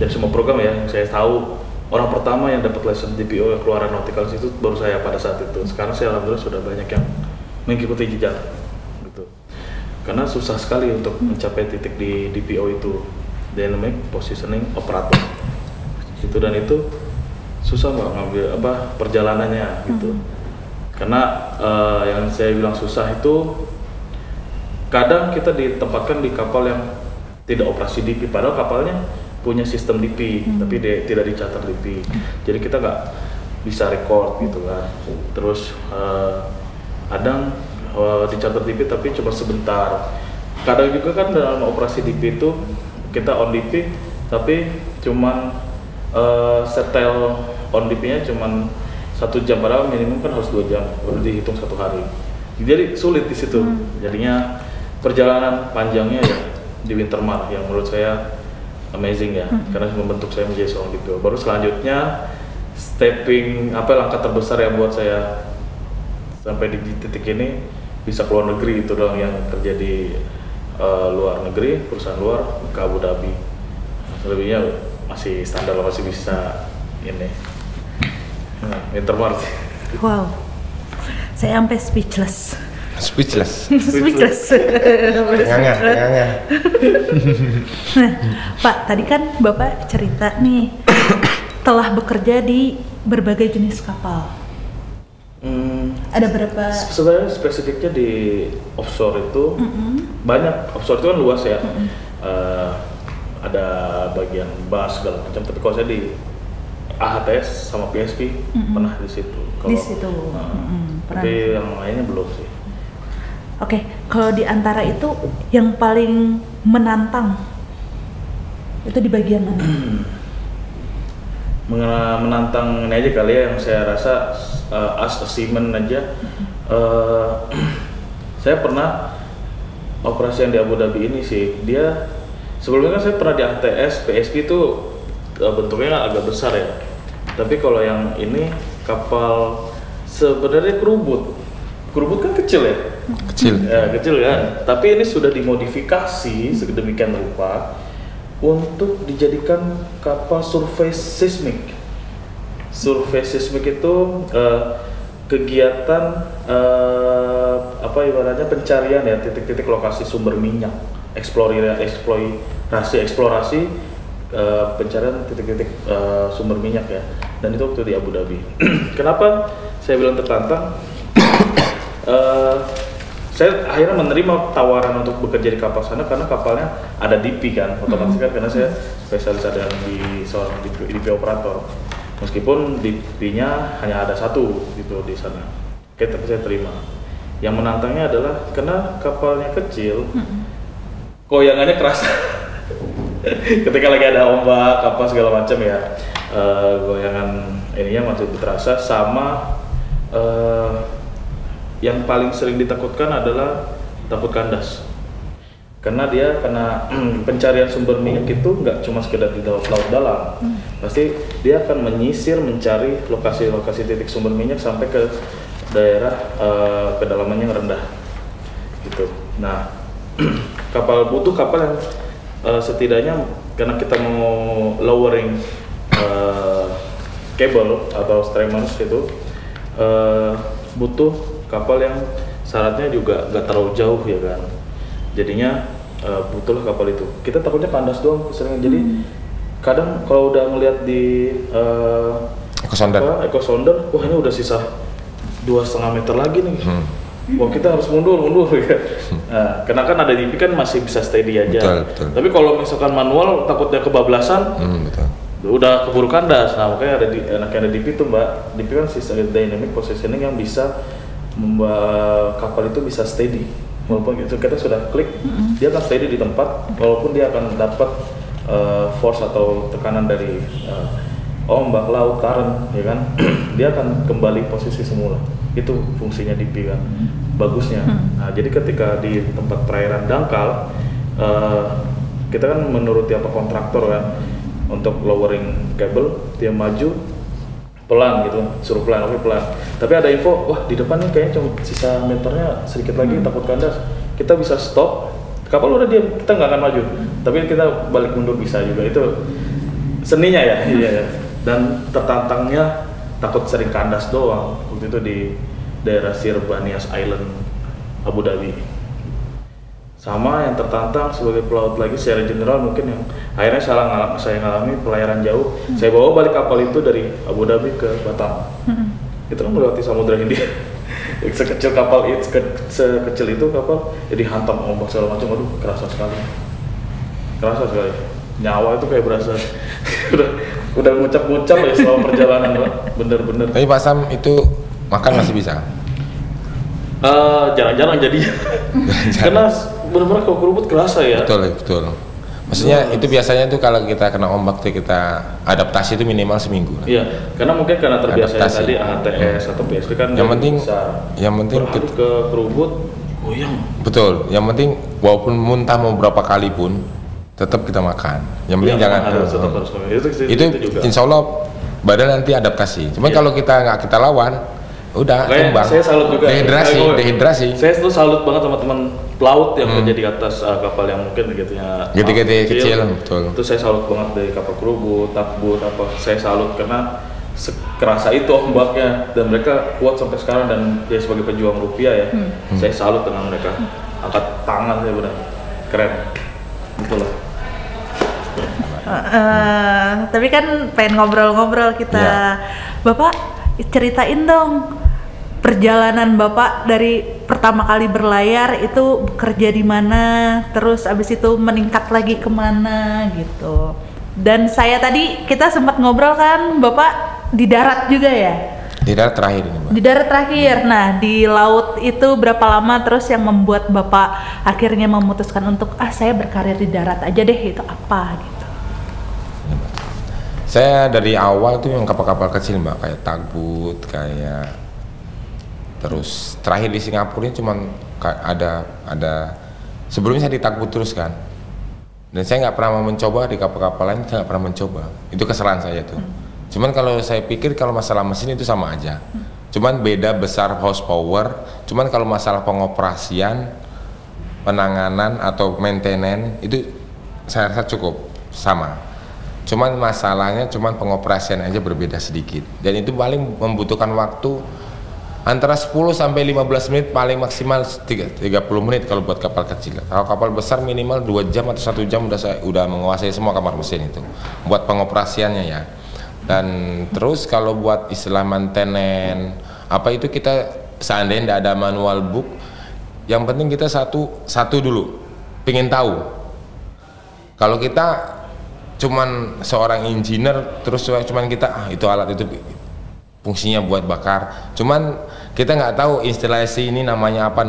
dari semua program ya, yang saya tahu orang pertama yang dapat license DPO yang keluaran Nautical Institute baru saya pada saat itu. Sekarang saya alhamdulillah sudah banyak yang mengikuti jejak gitu. Karena susah sekali untuk mencapai titik di DPO itu, Dynamic Positioning Operator. Itu dan itu susah Mbak ngambil perjalanannya gitu. Karena yang saya bilang susah itu kadang kita ditempatkan di kapal yang tidak operasi DP, padahal kapalnya punya sistem DP, tapi tidak dicatat DP. Jadi kita nggak bisa record gitu kan. Terus kadang dicatat DP tapi cuma sebentar. Kadang juga kan dalam operasi DP itu kita on DP tapi cuman setel on DP-nya cuman 1 jam, padahal minimum kan harus 2 jam, baru dihitung 1 hari. Jadi sulit di situ. Jadinya perjalanan panjangnya ya di Wintermar yang menurut saya amazing ya, karena membentuk saya menjadi seorang DPO. Baru selanjutnya langkah terbesar yang buat saya sampai di titik ini bisa keluar negeri, itu doang yang kerja di luar negeri, perusahaan luar ke Abu Dhabi. Selebihnya masih standar, masih bisa ini. Wintermar sih. Wow, saya sampai speechless. Speechless. Nah, Pak, tadi kan Bapak cerita nih telah bekerja di berbagai jenis kapal. Ada berapa? Sebenarnya spesifiknya di offshore itu banyak. Offshore itu kan luas ya. Ada bagian bus segala macam. Tapi kalau saya di AHTS sama PSP pernah di situ. Di situ. Tapi yang lainnya belum sih. Oke, kalau di antara itu yang paling menantang itu di bagian mana? Menantang ini aja kali ya, yang saya rasa as a seaman aja. Saya pernah operasi yang di Abu Dhabi ini sih, dia sebelumnya kan saya pernah di ATS, PSP itu bentuknya agak besar ya. Tapi kalau yang ini kapal sebenarnya kerubut kan kecil ya. Kecil kan, tapi ini sudah dimodifikasi sedemikian rupa untuk dijadikan kapal survei seismik. Survei seismik itu kegiatan ibaratnya pencarian ya, titik-titik lokasi sumber minyak, eksplorasi pencarian titik-titik sumber minyak ya. Dan itu waktu di Abu Dhabi. Kenapa saya bilang tertantang? Saya akhirnya menerima tawaran untuk bekerja di kapal sana karena kapalnya ada DP kan, otomatis kan, karena saya spesialis ada di seorang DP operator. Meskipun DP-nya hanya ada 1 gitu di sana. Oke, tapi saya terima. Yang menantangnya adalah karena kapalnya kecil, goyangannya keras. Ketika lagi ada ombak, kapal segala macam ya, goyangan ininya masih terasa. Sama yang paling sering ditakutkan adalah takut kandas, karena pencarian sumber minyak itu nggak cuma sekedar di laut dalam, pasti dia akan menyisir mencari lokasi-lokasi titik sumber minyak sampai ke daerah kedalamannya yang rendah gitu. Nah, butuh kapal yang setidaknya karena kita mau lowering kabel atau streamers itu butuh kapal yang syaratnya juga nggak terlalu jauh ya kan. Jadinya butuhlah kapal itu. Kita takutnya kandas doang sering. Jadi kadang kalau udah ngeliat di eco sounder, wah ini udah sisa 2,5 meter lagi nih. Wah kita harus mundur ya. Nah, karena kan ada DP kan masih bisa steady aja. Betul. Tapi kalau misalkan manual takutnya kebablasan, udah keburu kandas. Nah makanya ada DP tuh mbak. DP kan sistem dynamic positioning yang bisa membuat kapal itu bisa steady. Walaupun gitu kita sudah klik, dia akan steady di tempat. Walaupun dia akan dapat force atau tekanan dari ombak, laut, current, ya kan, dia akan kembali posisi semula. Itu fungsinya DP kan, bagusnya. Nah, jadi ketika di tempat perairan dangkal, kita kan menuruti apa kontraktor kan, untuk lowering kabel, dia maju pelan gitu, suruh pelan, oke pelan. Tapi ada info, wah di depan nih kayaknya cuma sisa meternya sedikit lagi, takut kandas. Kita bisa stop, kapal udah diam, kita nggak akan maju. Tapi kita balik mundur bisa juga, itu seninya ya. Iya. Dan tertantangnya takut sering kandas doang. Waktu itu di daerah Sir Banias Island, Abu Dhabi. Sama yang tertantang sebagai pelaut lagi secara general mungkin yang akhirnya saya ngalami pelayaran jauh. Saya bawa balik kapal itu dari Abu Dhabi ke Batam. Itu kan melewati Samudra Hindia. Sekecil kapal itu, sekecil itu kapal jadi hantam ombak segala macam. Aduh, kerasa sekali. Nyawa itu kayak berasa udah ngucap-ngucap ya selama perjalanan, Pak. Bener-bener. Tapi Pak Sam itu makan masih bisa? Jarang-jarang jadi. Karena benar-benar kalau keruput kerasa ya. Betul. Maksudnya itu biasanya tuh kalau kita kena ombak tuh kita adaptasi itu minimal seminggu. Iya, karena mungkin karena terbiasa tadi AHTS atau PSP kan yang penting kita ke keruput goyang. Betul. Yang penting walaupun muntah mau berapa kali pun tetap kita makan. Yang penting jangan harus itu juga. Insya Allah badan nanti adaptasi. Cuman kalau kita nggak kita lawan, udah tumbang. Saya salut juga. Dehidrasi. Saya tuh salut banget sama teman pelaut yang kerja di atas kapal yang mungkin gede kecil. Betul. Itu saya salut banget dari kapal kerubut, takbut apa. Saya salut karena sekerasa itu ombaknya dan mereka kuat sampai sekarang dan dia sebagai pejuang rupiah ya. Saya salut dengan mereka. Angkat tangan saya benar. Keren. Itulah. Tapi kan pengen ngobrol-ngobrol kita. Ya. Bapak ceritain dong perjalanan Bapak dari pertama kali berlayar itu bekerja di mana, terus abis itu meningkat lagi kemana gitu. Dan kita sempat ngobrol kan Bapak di darat juga ya? Di darat terakhir ini, Mbak. Di darat terakhir. Nah, di laut itu berapa lama terus yang membuat Bapak akhirnya memutuskan untuk saya berkarir di darat aja deh, itu apa gitu? Saya dari awal tuh yang kapal-kapal kecil Mbak, kayak tugboat, kayak terus terakhir di Singapura ini cuman ada sebelumnya saya di tugboat terus kan, dan saya nggak pernah mau mencoba di kapal-kapal lain, saya nggak pernah mencoba, itu kesalahan saya tuh. Cuman kalau saya pikir kalau masalah mesin itu sama aja, cuman beda besar horsepower, cuman kalau masalah pengoperasian, penanganan atau maintenance itu saya rasa cukup sama. Cuman masalahnya cuman pengoperasian aja berbeda sedikit, dan itu paling membutuhkan waktu antara 10 sampai 15 menit, paling maksimal 30 menit kalau buat kapal kecil. Kalau kapal besar minimal 2 jam atau 1 jam udah menguasai semua kamar mesin itu buat pengoperasiannya ya. Dan terus kalau buat istilah maintenance apa itu, kita seandainya tidak ada manual book, yang penting kita satu dulu pengen tahu. Kalau kita cuman seorang engineer terus cuman kita itu alat itu fungsinya buat bakar, cuman kita nggak tahu instalasi ini namanya apa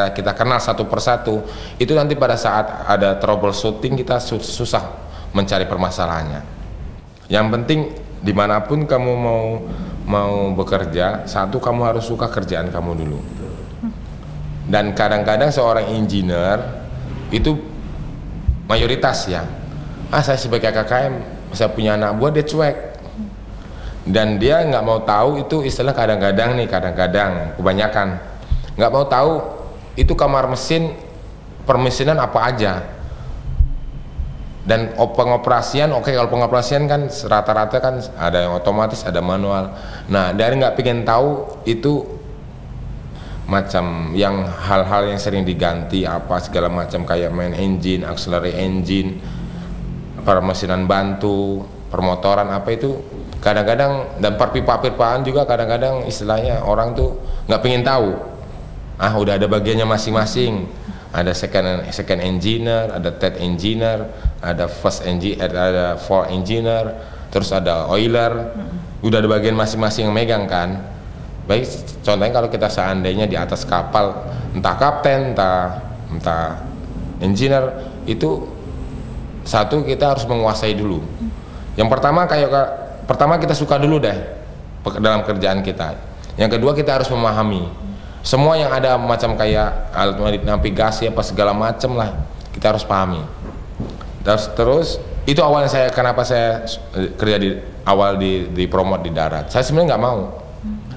kita kenal satu persatu, itu nanti pada saat ada troubleshooting kita susah mencari permasalahannya. Yang penting dimanapun kamu mau bekerja, satu kamu harus suka kerjaan kamu dulu. Dan kadang-kadang seorang engineer itu mayoritas ya, saya sebagai KKM, saya punya anak buah, dia cuek dan dia nggak mau tahu itu istilah kadang-kadang kebanyakan nggak mau tahu itu kamar mesin permesinan apa aja. Dan pengoperasian, oke, kalau pengoperasian kan rata-rata kan ada yang otomatis, ada manual. Nah, dari nggak pengen tahu itu macam yang hal-hal yang sering diganti apa segala macam kayak main engine, auxiliary engine, permesinan bantu, permotoran apa itu kadang-kadang, dan perpipa-perpipaan juga kadang-kadang istilahnya orang tuh nggak pengen tahu. Udah ada bagiannya masing-masing. Ada second engineer, ada third engineer, ada first engineer, ada fourth engineer, terus ada oiler. Udah ada bagian masing-masing yang megang kan. Baik, contohnya kalau kita seandainya di atas kapal, entah kapten, entah engineer, itu satu kita harus menguasai dulu. Yang pertama kita suka dulu deh dalam kerjaan kita. Yang kedua kita harus memahami semua yang ada macam kayak alat navigasi apa segala macam lah, kita harus pahami. Terus itu awalnya kenapa saya kerja di awal di promote di darat. Saya sebenarnya nggak mau,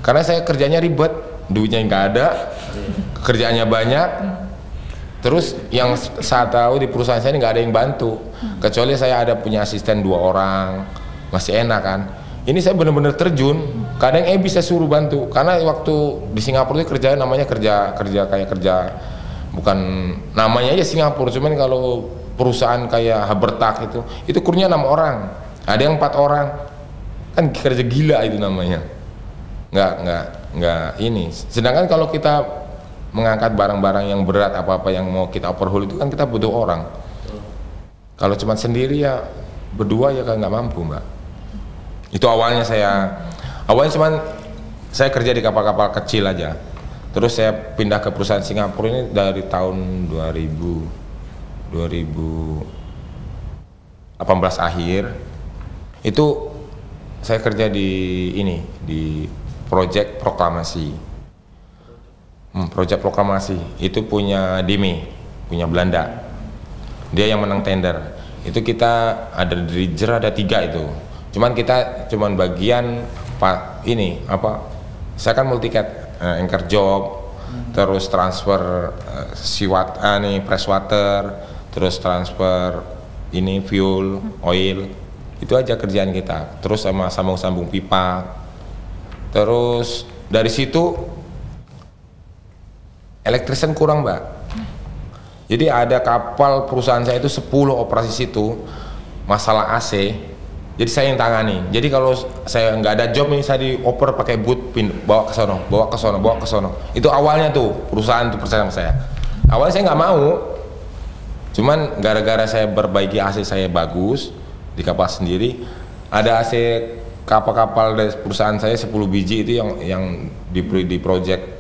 karena saya kerjanya ribet, duitnya nggak ada, kerjaannya banyak. Terus yang saya tahu di perusahaan saya ini nggak ada yang bantu, kecuali saya ada punya asisten 2 orang, masih enak kan. Ini saya benar-benar terjun, kadang bisa suruh bantu, karena waktu di Singapura itu kerja namanya kerja bukan namanya aja Singapura, cuman kalau perusahaan kayak Habertak itu kurnya 6 orang, ada yang 4 orang, kan kerja gila itu namanya, nggak ini. Sedangkan kalau kita mengangkat barang-barang yang berat apa-apa yang mau kita overhaul itu kan kita butuh orang. Kalau cuma sendiri ya berdua ya kan nggak mampu, Mbak. Itu awalnya cuman saya kerja di kapal-kapal kecil aja. Terus saya pindah ke perusahaan Singapura ini dari tahun 2018 akhir. Itu saya kerja di proyek proklamasi. Proyek proklamasi itu punya DIME, punya Belanda. Dia yang menang tender. Itu kita ada diriger ada 3 itu. Cuman kita bagian saya kan multicat, anchor job, terus transfer press water, terus transfer fuel, oil, itu aja kerjaan kita. Terus sama sambung-sambung pipa. Terus dari situ elektrisian kurang, Mbak. Jadi ada kapal perusahaan saya itu 10 operasi situ, masalah AC. Jadi saya yang tangani. Jadi kalau saya nggak ada job nih, saya dioper pakai boot, bawa ke sono. Itu awalnya tuh perusahaan tuh percaya sama saya. Awalnya saya nggak mau. Cuman gara-gara saya perbaiki AC saya bagus di kapal sendiri, ada AC kapal-kapal dari perusahaan saya 10 biji itu yang di project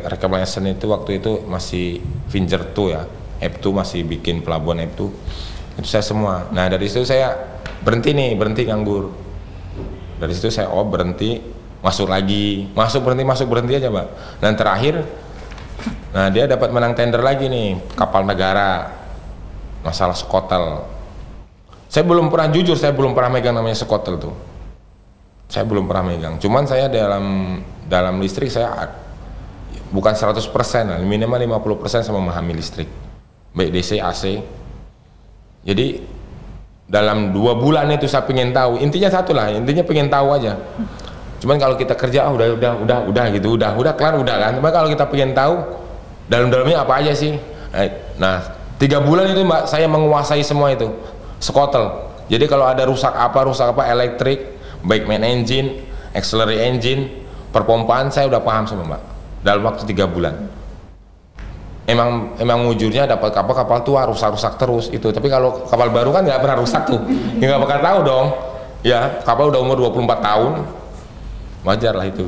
reclamation itu waktu itu masih Vinger 2 ya. F2 masih bikin pelabuhan F2. Itu saya semua. Nah, dari situ saya berhenti nganggur. Dari situ saya berhenti, masuk berhenti aja, Mbak. Dan terakhir dia dapat menang tender lagi nih, kapal negara, masalah skotel. Saya belum pernah megang namanya skotel tuh. Saya belum pernah megang. Cuman saya dalam listrik saya bukan 100% lah, minimal 50% sama memahami listrik, baik DC AC. Jadi dalam 2 bulan itu saya pengen tahu, intinya pengen tahu aja. Cuman kalau kita kerja udah gitu, udah kelar udah kan. Tapi kalau kita pengen tahu dalam-dalamnya apa aja sih. Nah, 3 bulan itu, Mbak, saya menguasai semua itu. Skotel. Jadi kalau ada rusak apa elektrik, baik main engine, auxiliary engine, perpompaan saya udah paham semua, Mbak. Dalam waktu 3 bulan. Emang wujudnya dapat kapal tua rusak terus itu. Tapi kalau kapal baru kan nggak pernah rusak tuh. Ya nggak bakal tahu dong. Ya, kapal udah umur 24 tahun. Wajar lah itu.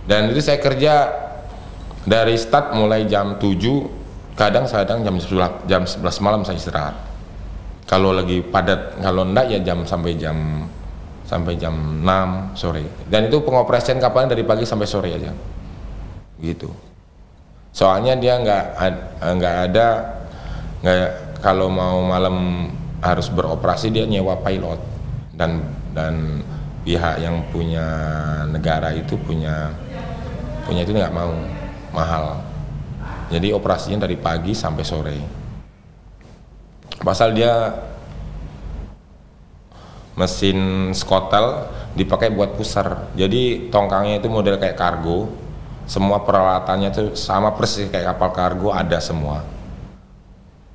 Dan itu saya kerja dari start mulai jam 7, kadang jam 11 malam saya istirahat. Kalau lagi padat, kalau enggak ya sampai jam 6 sore. Dan itu pengoperasian kapalnya dari pagi sampai sore aja. Gitu. Soalnya dia nggak ada kalau mau malam harus beroperasi, dia nyewa pilot, dan pihak yang punya negara itu punya itu nggak mau, mahal. Jadi operasinya dari pagi sampai sore. Pasal dia mesin skotel dipakai buat pusar. Jadi tongkangnya itu model kayak kargo. Semua peralatannya itu sama persis kayak kapal kargo, ada semua.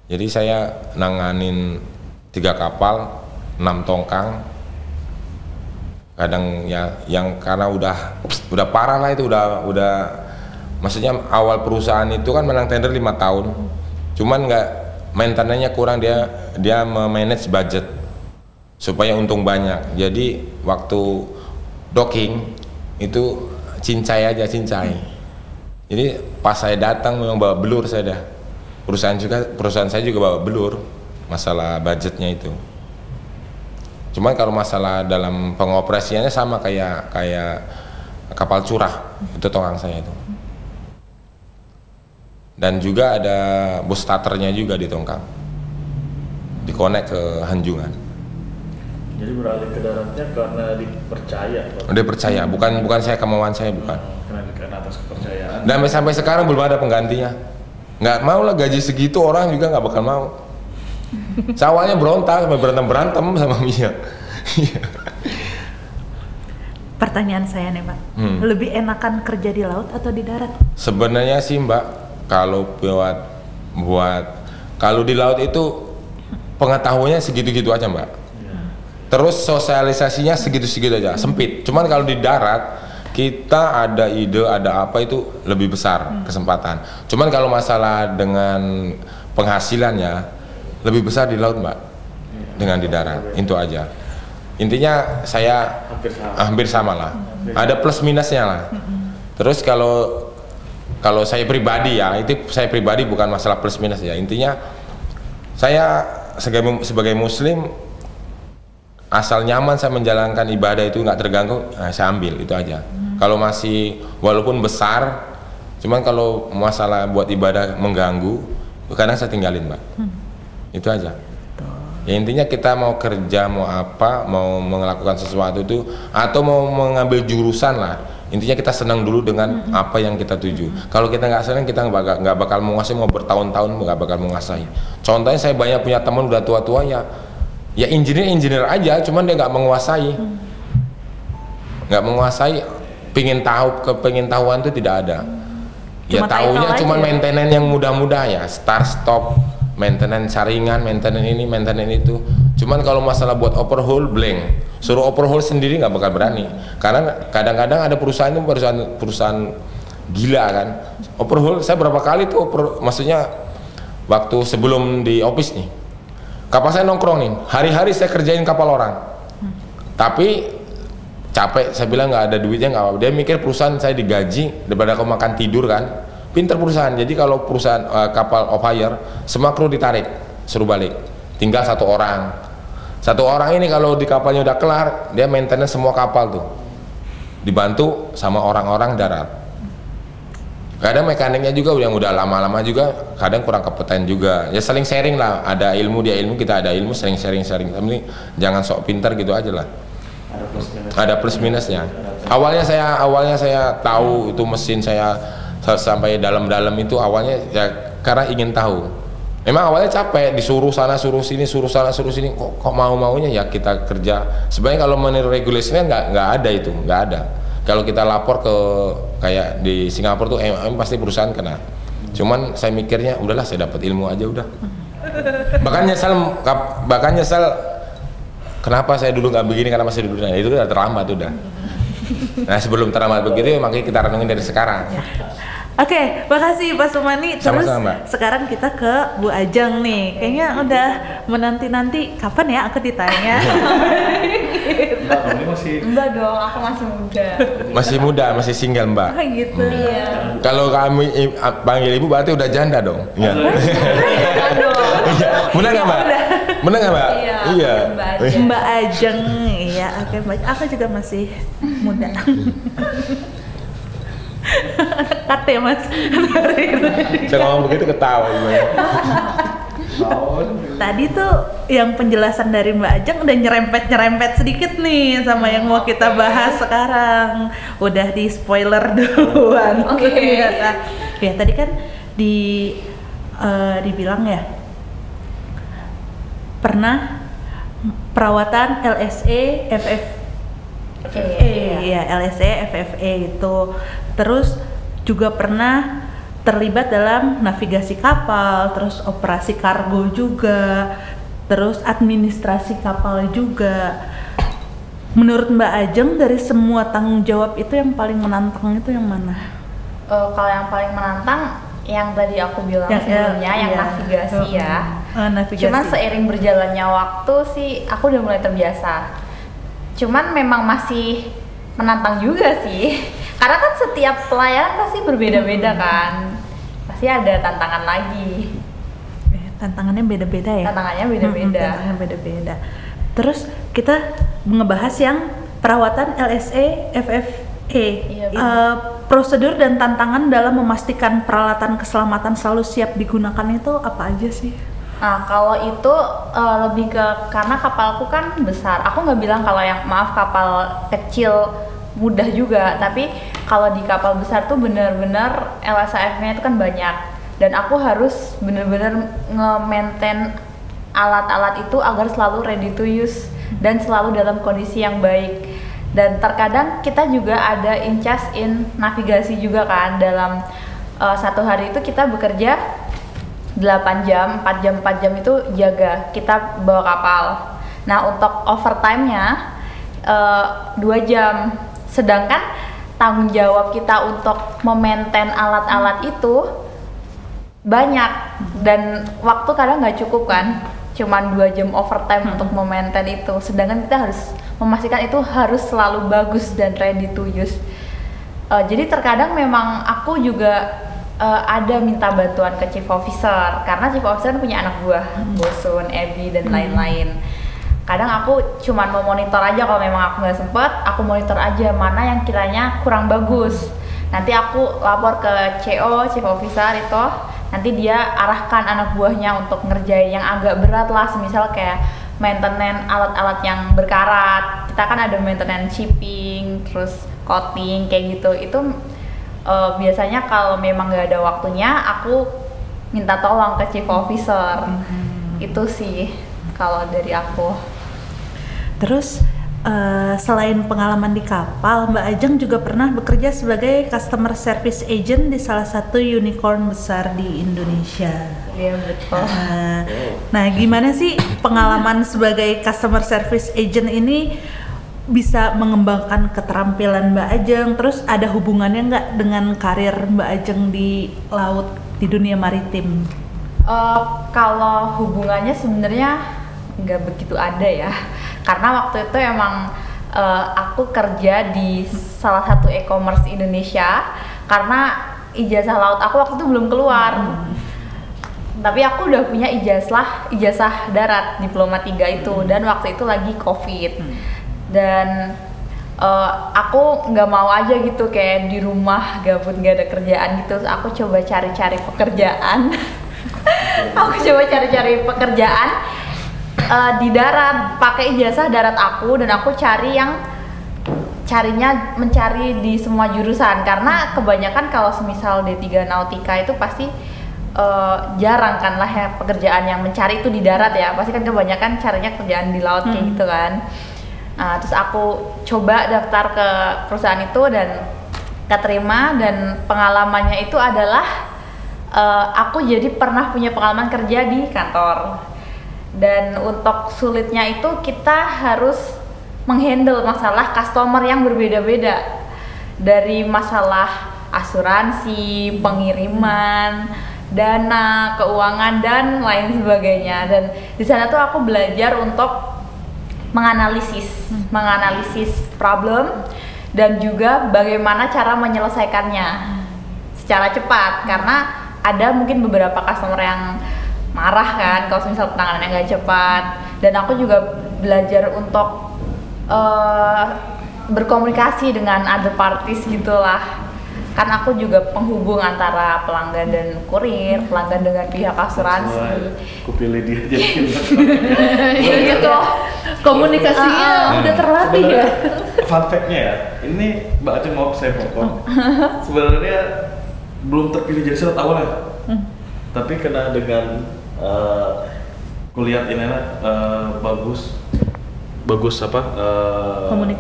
Jadi saya nanganin 3 kapal, 6 tongkang. Kadang ya yang karena udah parah lah itu, udah maksudnya awal perusahaan itu kan menang tender 5 tahun. Cuman nggak, maintenance-nya kurang, dia memanage budget supaya untung banyak. Jadi waktu docking itu cincai aja, cincai. Jadi pas saya datang memang bawa belur saya dah. Perusahaan saya juga bawa belur masalah budgetnya itu. Cuman kalau masalah dalam pengoperasiannya sama kayak kapal curah, itu tongkang saya itu. Dan juga ada bus starternya juga di tongkang, dikonek ke Hanjungan. Jadi beralih ke daratnya karena dipercaya. Dia percaya, bukan saya, kemauan saya bukan. Karena atas kepercayaan. Dan sampai sekarang belum ada penggantinya. Nggak mau lah, gaji segitu orang juga nggak bakal mau. Awalnya berontak, sampai berantem sama Mia. Pertanyaan saya nih Pak, lebih enakan kerja di laut atau di darat? Sebenarnya sih Mbak, kalau kalau di laut itu pengetahuannya segitu-gitu aja Mbak. Terus sosialisasinya segitu-segitu aja, sempit. Cuman kalau di darat kita ada ide, ada apa itu lebih besar kesempatan. Cuman kalau masalah dengan penghasilannya lebih besar di laut Mbak dengan di darat, itu aja. Intinya saya hampir sama lah. Ada plus minusnya lah. Terus kalau saya pribadi ya, itu saya pribadi bukan masalah plus minus ya. Intinya saya sebagai muslim, asal nyaman saya menjalankan ibadah itu nggak terganggu, saya ambil itu aja. Kalau masih walaupun besar, cuman kalau masalah buat ibadah mengganggu, kadang saya tinggalin Mbak. Itu aja. Ya intinya kita mau kerja, mau apa, mau melakukan sesuatu itu, atau mau mengambil jurusan lah. Intinya kita senang dulu dengan apa yang kita tuju. Kalau kita nggak senang, kita nggak bakal menguasai, mau bertahun-tahun nggak bakal menguasai. Contohnya saya banyak punya teman udah tua-tua ya engineer aja, cuman dia nggak menguasai, pengen tahuan itu tidak ada. Ya tahunya cuma maintenance yang mudah-mudah ya, start stop, maintenance saringan, maintenance ini, maintenance itu. Cuman kalau masalah buat overhaul blank, suruh overhaul sendiri nggak bakal berani. Karena kadang-kadang ada perusahaan gila kan. Overhaul saya berapa kali tuh maksudnya waktu sebelum di office nih. Kapal saya nongkrong nih, hari-hari saya kerjain kapal orang. Tapi capek, saya bilang nggak ada duitnya, nggak apa-apa. Dia mikir perusahaan saya digaji daripada kau makan tidur kan. Pinter perusahaan. Jadi kalau perusahaan kapal off hire, semua kru ditarik, suruh balik. Tinggal satu orang. Satu orang ini kalau di kapalnya udah kelar, dia maintenance semua kapal tuh. Dibantu sama orang-orang darat. Kadang mekaniknya juga yang udah lama-lama juga, kadang kurang kompeten juga. Ya saling sharing lah. Ada ilmu, dia ilmu, kita ada ilmu, sering sharing. Tapi jangan sok pintar gitu aja lah. Ada plus minusnya. Awalnya saya tahu itu mesin saya sampai dalam-dalam itu awalnya ya karena ingin tahu. Memang awalnya capek, disuruh sana suruh sini, suruh sana suruh sini, kok mau-maunya ya kita kerja. Sebenarnya kalau meniru regulasinya nggak ada itu, nggak ada. Kalau kita lapor ke kayak di Singapura tuh pasti perusahaan kena. Cuman saya mikirnya udahlah, saya dapat ilmu aja udah. Bahkan nyesel kenapa saya dulu nggak begini, karena masih dulu. Nah, itu udah terlambat udah. Nah sebelum terlambat begitu makanya kita renungin dari sekarang. Oke, makasih Pak Sumani. Terus Sama-sama, sekarang kita ke Bu Ajeng nih. Kayaknya udah menanti-nanti kapan ya aku ditanya. Enggak dong, aku masih muda. Masih muda, masih single Mbak. Oh gitu. Iya. Kalau kami panggil ibu berarti udah janda dong. Iya. Benar nggak Mbak? Benar nggak Mbak? Iya. Mbak Ajeng, iya. Oke, Mbak. Aku juga masih muda. Cut ya Mas. Saya ngomong begitu ketawa gimana? Tadi tuh yang penjelasan dari Mbak Ajeng udah nyerempet sedikit nih sama yang mau kita bahas sekarang. Udah di spoiler duluan. Oke. Ya tadi kan dibilang ya pernah perawatan LSE, FFE, ya LSE, FFE itu. Terus juga pernah terlibat dalam navigasi kapal, terus operasi kargo juga, terus administrasi kapal juga. Menurut Mbak Ajeng, dari semua tanggung jawab itu yang paling menantang itu yang mana? Kalau yang paling menantang yang tadi aku bilang sebelumnya, yang navigasi ya. Navigasi. Cuman seiring berjalannya waktu sih aku udah mulai terbiasa. Cuman memang masih menantang juga sih. Karena kan setiap pelayaran pasti berbeda-beda kan. Pasti ada tantangan lagi. Tantangannya beda-beda ya? Tantangannya beda-beda. Tantangannya beda-beda. Terus kita ngebahas yang perawatan LSE, FFE. Iya, prosedur dan tantangan dalam memastikan peralatan keselamatan selalu siap digunakan itu apa aja sih? Nah, kalau itu lebih ke karena kapalku kan besar. Aku nggak bilang kalau yang kapal kecil mudah juga, tapi kalau di kapal besar tuh benar-benar LSAF-nya itu kan banyak, dan aku harus benar-benar nge-maintain alat-alat itu agar selalu ready to use dan selalu dalam kondisi yang baik. Dan terkadang kita juga ada in charge in navigasi juga kan, dalam satu hari itu kita bekerja 8 jam, 4 jam itu jaga, kita bawa kapal. Nah, untuk overtime-nya 2 jam. Sedangkan tanggung jawab kita untuk memaintain alat-alat itu banyak, dan waktu kadang nggak cukup kan, cuman 2 jam overtime untuk memaintain itu. Sedangkan kita harus memastikan itu harus selalu bagus dan ready to use. Jadi terkadang memang aku juga ada minta bantuan ke chief officer, karena chief officer punya anak buah, Bosun, Ebi, dan lain-lain. Kadang aku cuman mau monitor aja, kalau memang aku nggak sempet, aku monitor aja mana yang kiranya kurang bagus. Nanti aku lapor ke CO, chief officer itu, nanti dia arahkan anak buahnya untuk ngerjain yang agak berat lah, semisal kayak maintenance alat-alat yang berkarat. Kita kan ada maintenance shipping, terus coating kayak gitu. Itu biasanya kalau memang nggak ada waktunya, aku minta tolong ke chief officer. Itu sih kalau dari aku. Terus selain pengalaman di kapal, Mbak Ajeng juga pernah bekerja sebagai customer service agent di salah satu unicorn besar di Indonesia. Iya, betul. Nah, gimana sih pengalaman sebagai customer service agent ini bisa mengembangkan keterampilan Mbak Ajeng? Terus ada hubungannya nggak dengan karir Mbak Ajeng di laut, di dunia maritim? Kalau hubungannya sebenarnya nggak begitu ada ya, karena waktu itu emang aku kerja di salah satu e-commerce Indonesia, karena ijazah laut aku waktu itu belum keluar. Tapi aku udah punya ijazah darat diploma 3 itu, dan waktu itu lagi COVID. Dan aku nggak mau aja gitu kayak di rumah gabut nggak ada kerjaan gitu. Aku coba cari-cari pekerjaan. Di darat, pakai ijazah darat aku, dan aku mencari di semua jurusan, karena kebanyakan kalau semisal D3 Nautika itu pasti jarang kan lah ya pekerjaan yang mencari itu di darat ya, pasti kan kebanyakan carinya kerjaan di laut kayak gitu kan. Terus aku coba daftar ke perusahaan itu dan keterima, dan pengalamannya itu adalah aku jadi pernah punya pengalaman kerja di kantor. Dan untuk sulitnya itu kita harus menghandle masalah customer yang berbeda-beda, dari masalah asuransi, pengiriman, dana, keuangan, dan lain sebagainya. Dan di sana tuh aku belajar untuk menganalisis problem, dan juga bagaimana cara menyelesaikannya secara cepat, karena ada mungkin beberapa customer yang marah kan kalau misal penanganannya nggak cepat. Dan aku juga belajar untuk berkomunikasi dengan other parties gitulah, kan aku juga penghubung antara pelanggan dan kurir, pelanggan dengan pihak asuransi. Aku pilih dia jadi gitu. Komunikasinya udah terlatih ya. Fun fact-nya ya, ini Mbak Ajeng mau saya potong. Sebenarnya belum terpilih jadi syarat awalnya, tapi kena dengan kuliah ini bagus, bagus apa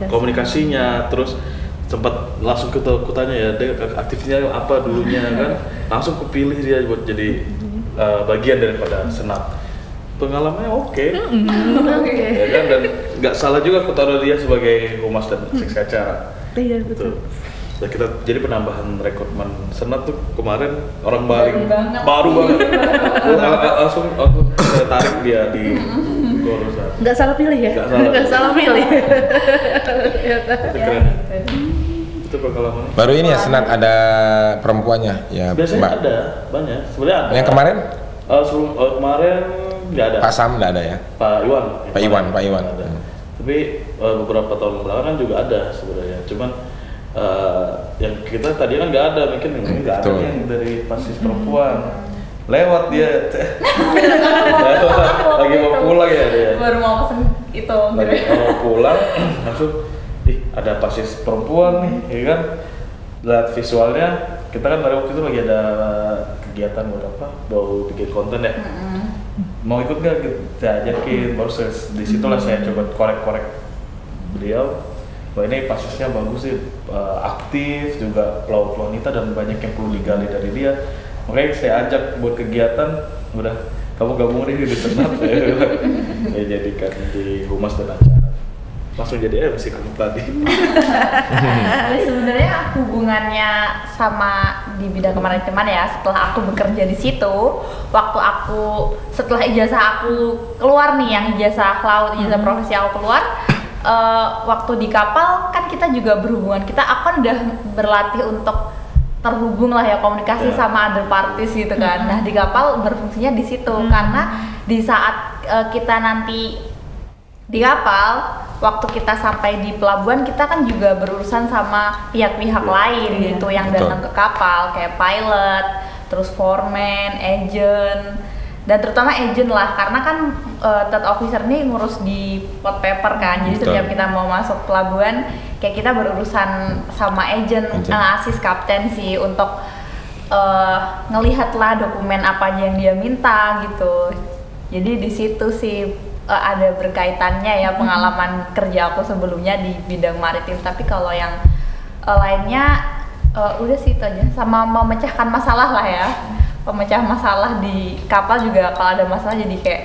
komunikasinya, terus sempat langsung kutanya ya dia aktifnya apa dulunya kan, langsung kepilih dia buat jadi bagian daripada senat. Pengalamannya oke. Ya kan, dan nggak salah juga aku taruh dia sebagai humas dan seksi acara. Iya betul. Dan kita jadi penambahan rekrutmen senat tuh kemarin orang baru banget. langsung saya tarik dia di Gorusan. Nggak salah pilih ya? Nggak salah pilih. Itu keren. Itu pengalaman. Baru ini ya senat ada perempuannya ya. Biasanya Mbak. ada banyak. Sebenarnya ada. Yang kemarin? Kemarin nggak ada. Pak Sam nggak ada ya? Pak Iwan. Ada. Tapi beberapa tahun belakangan juga ada sebenarnya. Cuman yang kita tadi kan nggak ada, mungkin nggak ada yang dari pasis perempuan. Lewat dia. Lagi mau pulang ya dia. Baru mau pesen itu. Lagi mau pulang langsung ada pasis perempuan nih, ya kan? Lihat visualnya, kita kan waktu itu lagi ada kegiatan buat apa? Mau bikin konten ya. Mau ikut nggak? Kita ajakin, baru di situlah saya coba korek-korek beliau. Wah ini pasisnya bagus sih, aktif juga, pelaut wanita dan banyak yang perlu digali dari dia. Makanya saya ajak buat kegiatan, udah kamu gabung nih di senat ya jadikan di humas dan acara. Langsung jadi MC kamu tadi. Jadi sebenarnya hubungannya sama di bidang kemaritiman ya, setelah aku bekerja di situ, waktu aku setelah ijazah aku keluar nih, yang ijazah laut, ijazah profesi aku keluar, waktu di kapal kan kita juga berhubungan, aku kan udah berlatih untuk terhubung lah ya, komunikasi sama other parties gitu kan. Nah di kapal berfungsinya di situ karena di saat kita nanti di kapal, waktu kita sampai di pelabuhan kita kan juga berurusan sama pihak-pihak lain gitu yang datang ke kapal kayak pilot, terus foreman, agent, dan terutama agent lah karena kan third officer nih ngurus di pot paper kan. Jadi setiap kita mau masuk pelabuhan kayak kita berurusan sama agent. Asis kapten sih untuk ngelihat lah dokumen apa aja yang dia minta gitu. Jadi di situ sih ada berkaitannya ya pengalaman kerja aku sebelumnya di bidang maritim. Tapi kalau yang lainnya udah sih itu aja, sama memecahkan masalah lah ya. Pemecah masalah di kapal juga, kalau ada masalah jadi kayak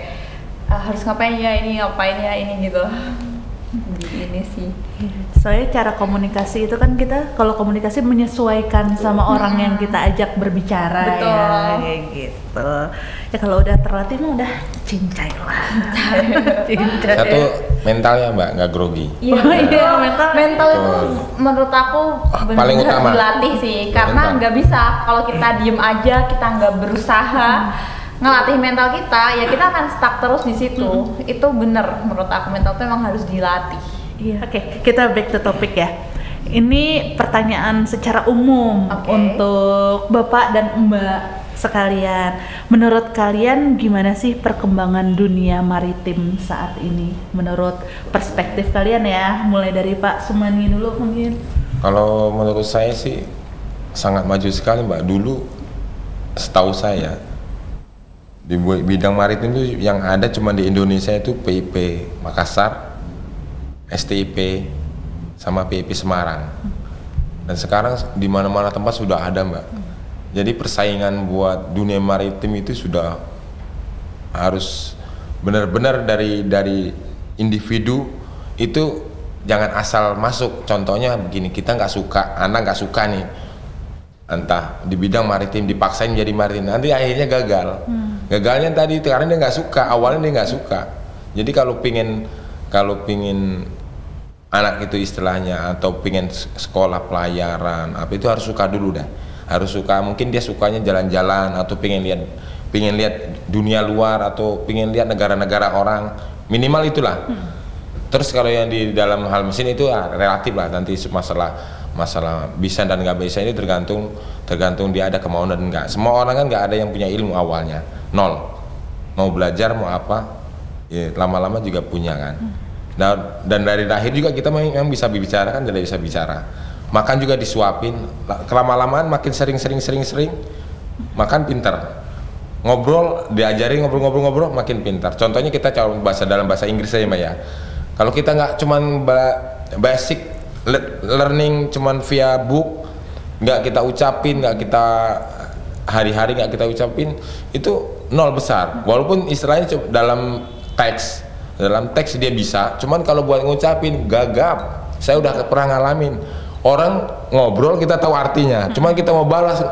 harus ngapain ya ini gitu. Ini sih. Soalnya cara komunikasi itu kan kita kalau komunikasi menyesuaikan sama orang yang kita ajak berbicara. Betul. Ya kayak gitu. Ya kalau udah terlatih mah udah cincai lah. Cincai. Satu mentalnya Mbak, nggak grogi. Iya, mental itu menurut aku paling utama dilatih sih, karena nggak bisa kalau kita diem aja, kita nggak berusaha ngelatih mental kita, ya kita akan stuck terus di situ. Itu bener menurut aku, mental itu emang harus dilatih. Iya. Oke, kita back to topic ya. Ini pertanyaan secara umum untuk Bapak dan Mbak sekalian. Menurut kalian gimana sih perkembangan dunia maritim saat ini? Menurut perspektif kalian ya, mulai dari Pak Sumani dulu mungkin. Kalau menurut saya sih sangat maju sekali Mbak. Dulu setahu saya di bidang maritim itu yang ada cuma di Indonesia itu PIP Makassar, STIP, sama PIP Semarang. Dan sekarang di mana-mana tempat sudah ada Mbak. Jadi persaingan buat dunia maritim itu sudah harus benar-benar dari individu itu jangan asal masuk. Contohnya begini, kita nggak suka, anak nggak suka nih, entah di bidang maritim dipaksain jadi maritim, nanti akhirnya gagal. Gagalnya tadi karena dia nggak suka, awalnya dia nggak suka. Jadi kalau pingin anak itu istilahnya atau pingin sekolah pelayaran apa itu harus suka dulu dah. Harus suka, mungkin dia sukanya jalan-jalan atau pingin lihat dunia luar atau pingin lihat negara-negara orang, minimal itulah. Terus kalau yang di dalam hal mesin itu relatif lah, nanti masalah bisa dan nggak bisa ini tergantung dia ada kemauan dan enggak. Semua orang kan nggak ada yang punya ilmu awalnya, nol. Mau belajar mau apa, ya, lama-lama juga punya kan. Dan dari lahir juga kita memang bisa bicara kan, tidak bisa bicara. Makan juga disuapin, kelama-lamaan makin sering makan pintar. Ngobrol diajarin ngobrol makin pintar. Contohnya kita dalam bahasa Inggris saja Mbak ya. Kalau kita nggak cuman basic learning cuman via book, nggak kita ucapin, nggak kita hari-hari nggak kita ucapin, itu nol besar. Walaupun istilahnya dalam teks dia bisa, cuman kalau buat ngucapin gagap. Saya udah pernah ngalamin, orang ngobrol kita tahu artinya, cuman kita mau balas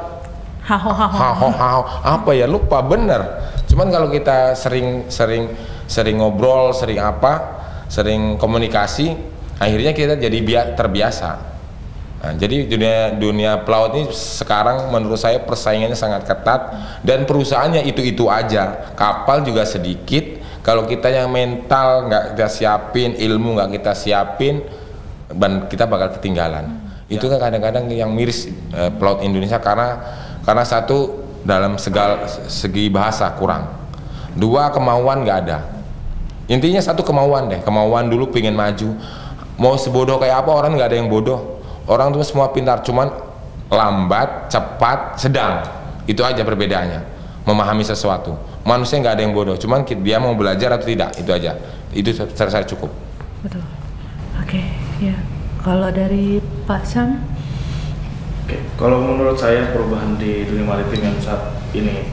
haho apa ya, lupa bener. Cuman kalau kita sering ngobrol, sering komunikasi, akhirnya kita jadi terbiasa. Nah, jadi dunia pelaut ini sekarang menurut saya persaingannya sangat ketat dan perusahaannya itu aja. Kapal juga sedikit. Kalau kita yang mental nggak kita siapin, ilmu nggak kita siapin, dan kita bakal ketinggalan. Itu kan kadang-kadang yang miris pelaut Indonesia karena satu, dalam segi bahasa kurang, dua, kemauan nggak ada. Intinya satu, kemauan dulu pengen maju. Mau sebodoh kayak apa orang, nggak ada yang bodoh. Orang tuh semua pintar, cuman lambat, cepat, sedang. Itu aja perbedaannya, memahami sesuatu. Manusia nggak ada yang bodoh, cuman dia mau belajar atau tidak, itu aja. Itu saya cukup. Betul. Oke, ya. Kalau dari Pak Sam? Oke, kalau menurut saya perubahan di dunia maritim yang saat ini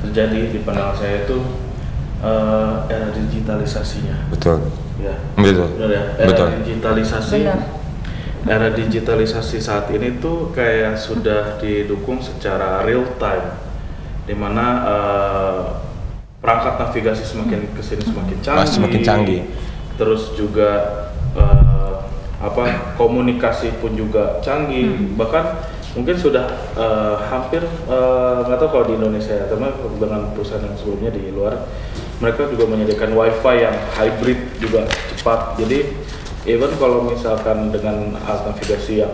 terjadi di pandangan saya itu era digitalisasinya. Betul. Ya. Betul. Benar ya. Era Betul. digitalisasi. Benar. Era digitalisasi saat ini tuh kayak sudah didukung secara real time, dimana perangkat navigasi semakin kesini semakin canggih, terus juga komunikasi pun juga canggih, bahkan mungkin sudah hampir nggak tahu kalau di Indonesia ya, karena dengan perusahaan yang sebelumnya di luar, mereka juga menyediakan wifi yang hybrid juga cepat. Jadi even kalau misalkan dengan alat navigasi yang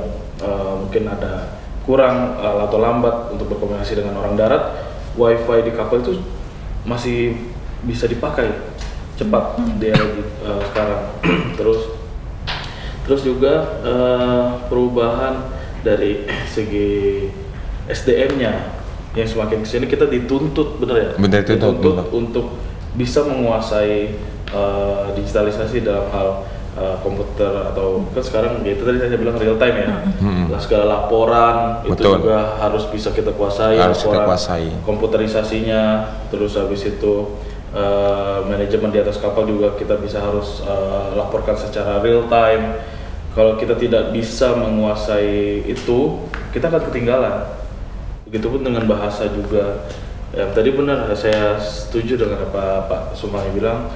mungkin ada kurang atau lambat untuk berkomunikasi dengan orang darat, wifi di kapal itu masih bisa dipakai cepat dia sekarang. Terus juga perubahan dari segi SDM-nya yang semakin kesini kita dituntut, bener ya? Dituntut untuk bisa menguasai digitalisasi dalam hal komputer, atau kan sekarang ya itu tadi saya bilang real time ya. Segala laporan itu juga harus bisa kita kuasai, komputerisasinya, terus habis itu manajemen di atas kapal juga kita harus laporkan secara real time. Kalau kita tidak bisa menguasai itu, kita akan ketinggalan. Begitupun dengan bahasa juga. Tadi benar, saya setuju dengan apa Pak Sumani bilang,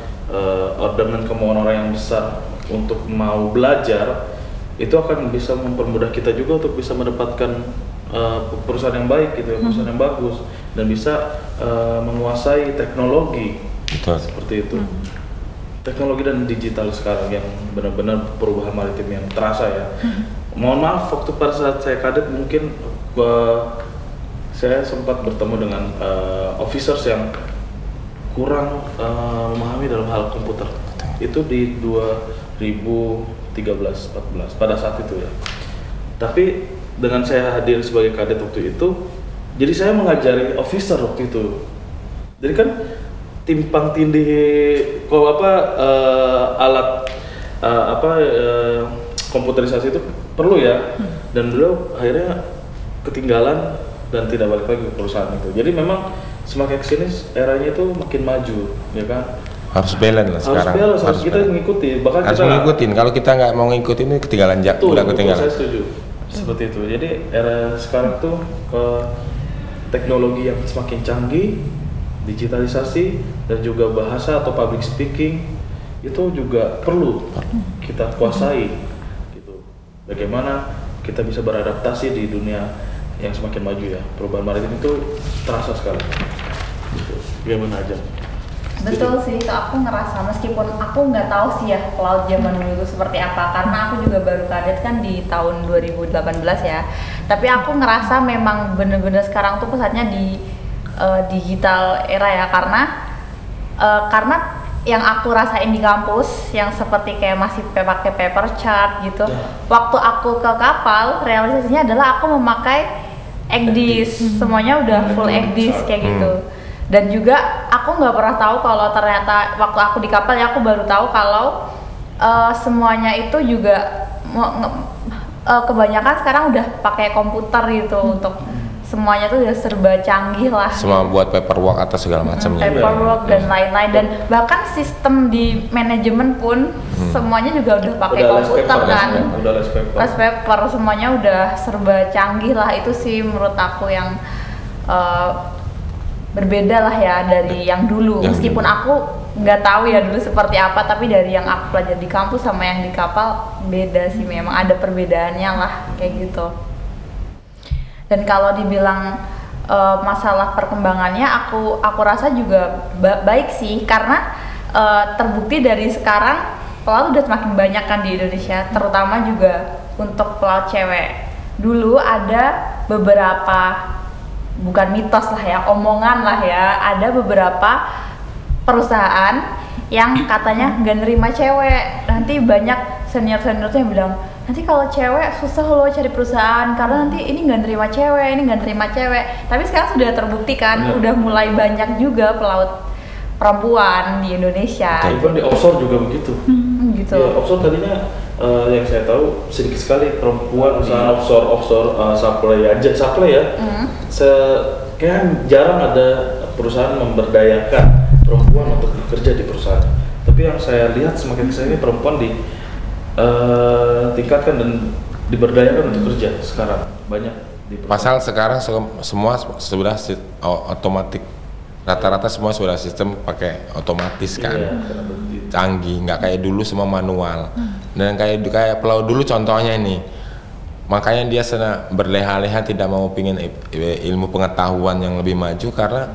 dengan kemauan orang yang besar untuk mau belajar, itu akan bisa mempermudah kita juga untuk bisa mendapatkan perusahaan yang baik gitu, perusahaan yang bagus, dan bisa menguasai teknologi. Betul. Seperti itu. Teknologi dan digital sekarang yang benar-benar perubahan maritim yang terasa ya. Mohon maaf, waktu pada saat saya kadet mungkin saya sempat bertemu dengan officers yang kurang memahami dalam hal komputer. Itu di 2013-14 pada saat itu ya. Tapi dengan saya hadir sebagai kadet waktu itu, jadi saya mengajari officer waktu itu. Jadi kan timpang tindih alat komputerisasi itu perlu ya, dan beliau akhirnya ketinggalan dan tidak balik lagi ke perusahaan itu. Jadi memang semakin kesini eranya itu makin maju, ya kan? Harus balance lah sekarang. Harus kita mengikuti. Bahkan harus kita ngikutin. Kalau kita nggak mau ngikutin itu ketinggalan udah ketinggalan. Saya setuju. Seperti itu. Jadi era sekarang tuh teknologi yang semakin canggih, digitalisasi, dan juga bahasa atau public speaking itu juga perlu kita kuasai. Gitu. Bagaimana kita bisa beradaptasi di dunia yang semakin maju ya. Perubahan maritim itu terasa sekali. Gitu. Gimana aja? Betul sih, itu aku ngerasa, meskipun aku nggak tahu sih ya pelaut zaman dulu itu seperti apa, karena aku juga baru kadet kan di tahun 2018 ya. Tapi aku ngerasa memang bener-bener sekarang tuh pesatnya di digital era ya, karena yang aku rasain di kampus yang seperti kayak masih pakai paper chart gitu. Waktu aku ke kapal, realisasinya adalah aku memakai ECDIS, semuanya udah full ECDIS kayak gitu. Dan juga aku nggak pernah tahu kalau ternyata waktu aku di kapal ya, aku baru tahu kalau semuanya itu juga kebanyakan sekarang udah pakai komputer gitu untuk semuanya tuh udah serba canggih lah. Semua buat paperwork atau segala macamnya. Paperwork dan lain-lain, dan bahkan sistem di manajemen pun semuanya juga udah pakai komputer kan. Udah less paper. Semuanya udah serba canggih lah. Itu sih menurut aku yang berbeda lah ya dari yang dulu. Meskipun aku nggak tahu ya dulu seperti apa, tapi dari yang aku pelajari di kampus sama yang di kapal beda sih, memang ada perbedaannya lah kayak gitu. Dan kalau dibilang masalah perkembangannya, aku rasa juga baik sih, karena terbukti dari sekarang pelaut udah semakin banyak kan di Indonesia, terutama juga untuk pelaut cewek. Dulu ada beberapa, bukan mitos lah ya, omongan lah ya, ada beberapa perusahaan yang katanya nggak nerima cewek. Nanti banyak senior-senior tuh yang bilang, nanti kalau cewek susah loh cari perusahaan karena nanti ini nggak nerima cewek, ini nggak nerima cewek. Tapi sekarang sudah terbukti kan, udah mulai banyak juga pelaut perempuan di Indonesia. Even di offshore juga begitu. Gitu. Ya, offshore tadinya yang saya tahu sedikit sekali perempuan di offshore supply ya. Kayak jarang ada perusahaan memberdayakan perempuan untuk bekerja di perusahaan. Tapi yang saya lihat semakin kesini perempuan tingkatkan dan diberdayakan untuk kerja sekarang banyak di Pasal sekarang semua sudah otomatis, rata-rata semua sudah sistem pakai otomatis kan. Canggih, nggak kayak dulu semua manual. Dan kayak pelaut dulu contohnya ini, makanya dia berleha-leha tidak mau pingin ilmu pengetahuan yang lebih maju karena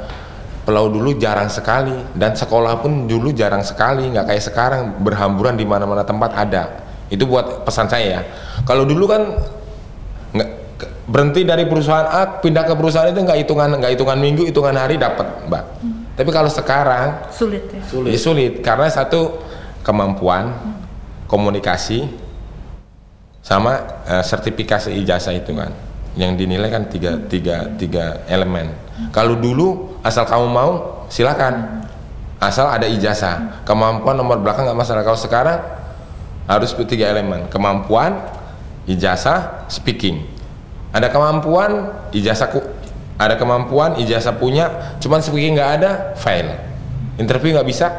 pelaut dulu jarang sekali, dan sekolah pun dulu jarang sekali, nggak kayak sekarang berhamburan di mana-mana tempat ada. Itu buat pesan saya ya. Kalau dulu kan berhenti dari perusahaan A pindah ke perusahaan itu nggak hitungan minggu, hitungan hari dapat, Mbak. Tapi kalau sekarang sulit ya. Sulit karena satu, kemampuan komunikasi sama sertifikasi ijazah itu kan yang dinilai kan tiga elemen. Kalau dulu asal kamu mau silakan, asal ada ijazah, kemampuan nomor belakang nggak masalah. Kalau sekarang harus 3 elemen, kemampuan, ijazah, speaking. Ada kemampuan, ijazah punya, cuman speaking nggak ada, fail. Interview nggak bisa.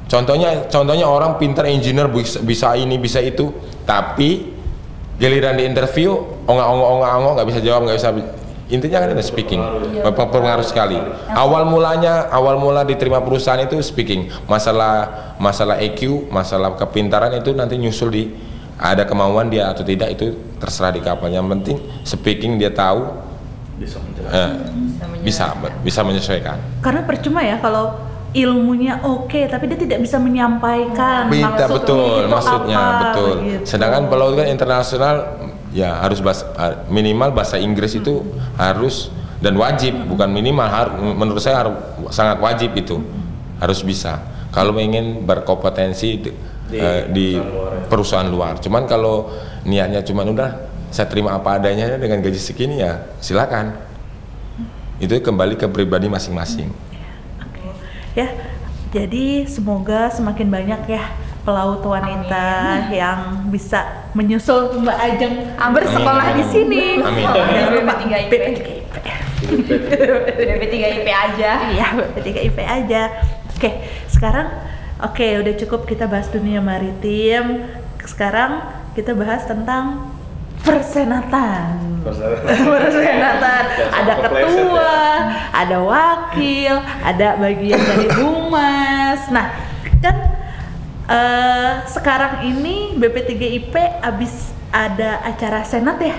Contohnya orang pintar engineer bisa ini bisa itu, tapi giliran di interview ongak nggak bisa jawab, nggak bisa. Intinya kan itu speaking, berpengaruh sekali. Awal mula diterima perusahaan itu speaking. Masalah EQ, masalah kepintaran itu nanti nyusul di ada kemauan dia atau tidak, itu terserah di kapal. Yang penting speaking dia tahu, bisa menyesuaikan. Karena percuma ya kalau ilmunya oke, tapi dia tidak bisa menyampaikan maksudnya. Begitu. Sedangkan pelaut kan internasional ya harus minimal bahasa Inggris itu harus, dan wajib, bukan minimal, menurut saya sangat wajib, itu harus bisa kalau ingin berkompetensi di perusahaan luar. Cuman kalau niatnya cuman udah saya terima apa adanya dengan gaji segini, ya silakan. Itu kembali ke pribadi masing-masing. Ya, jadi semoga semakin banyak ya pelaut wanita yang bisa menyusul Mbak Ajeng bersekolah di sini. Amin. BP3IP. BP3IP aja. Iya, BP3IP aja. Sekarang udah cukup kita bahas dunia maritim. Sekarang kita bahas tentang persenatan. Ada ketua, ada wakil, ada bagian dari humas. Nah, kan sekarang ini BP3IP habis ada acara senat ya?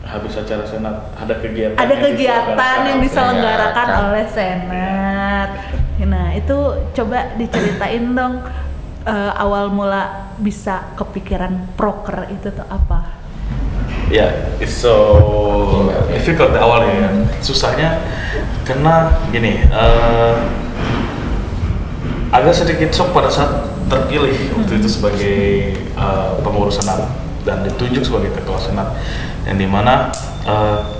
Habis acara senat, ada kegiatan. Yang diselenggarakan oleh senat. Nah, itu coba diceritain dong, awal mula bisa kepikiran proker itu tuh apa? Ya, it's so difficult awalnya ya. Susahnya karena gini, agak sedikit shock pada saat terpilih waktu itu sebagai pengurus senat dan ditunjuk sebagai ketua senat, yang dimana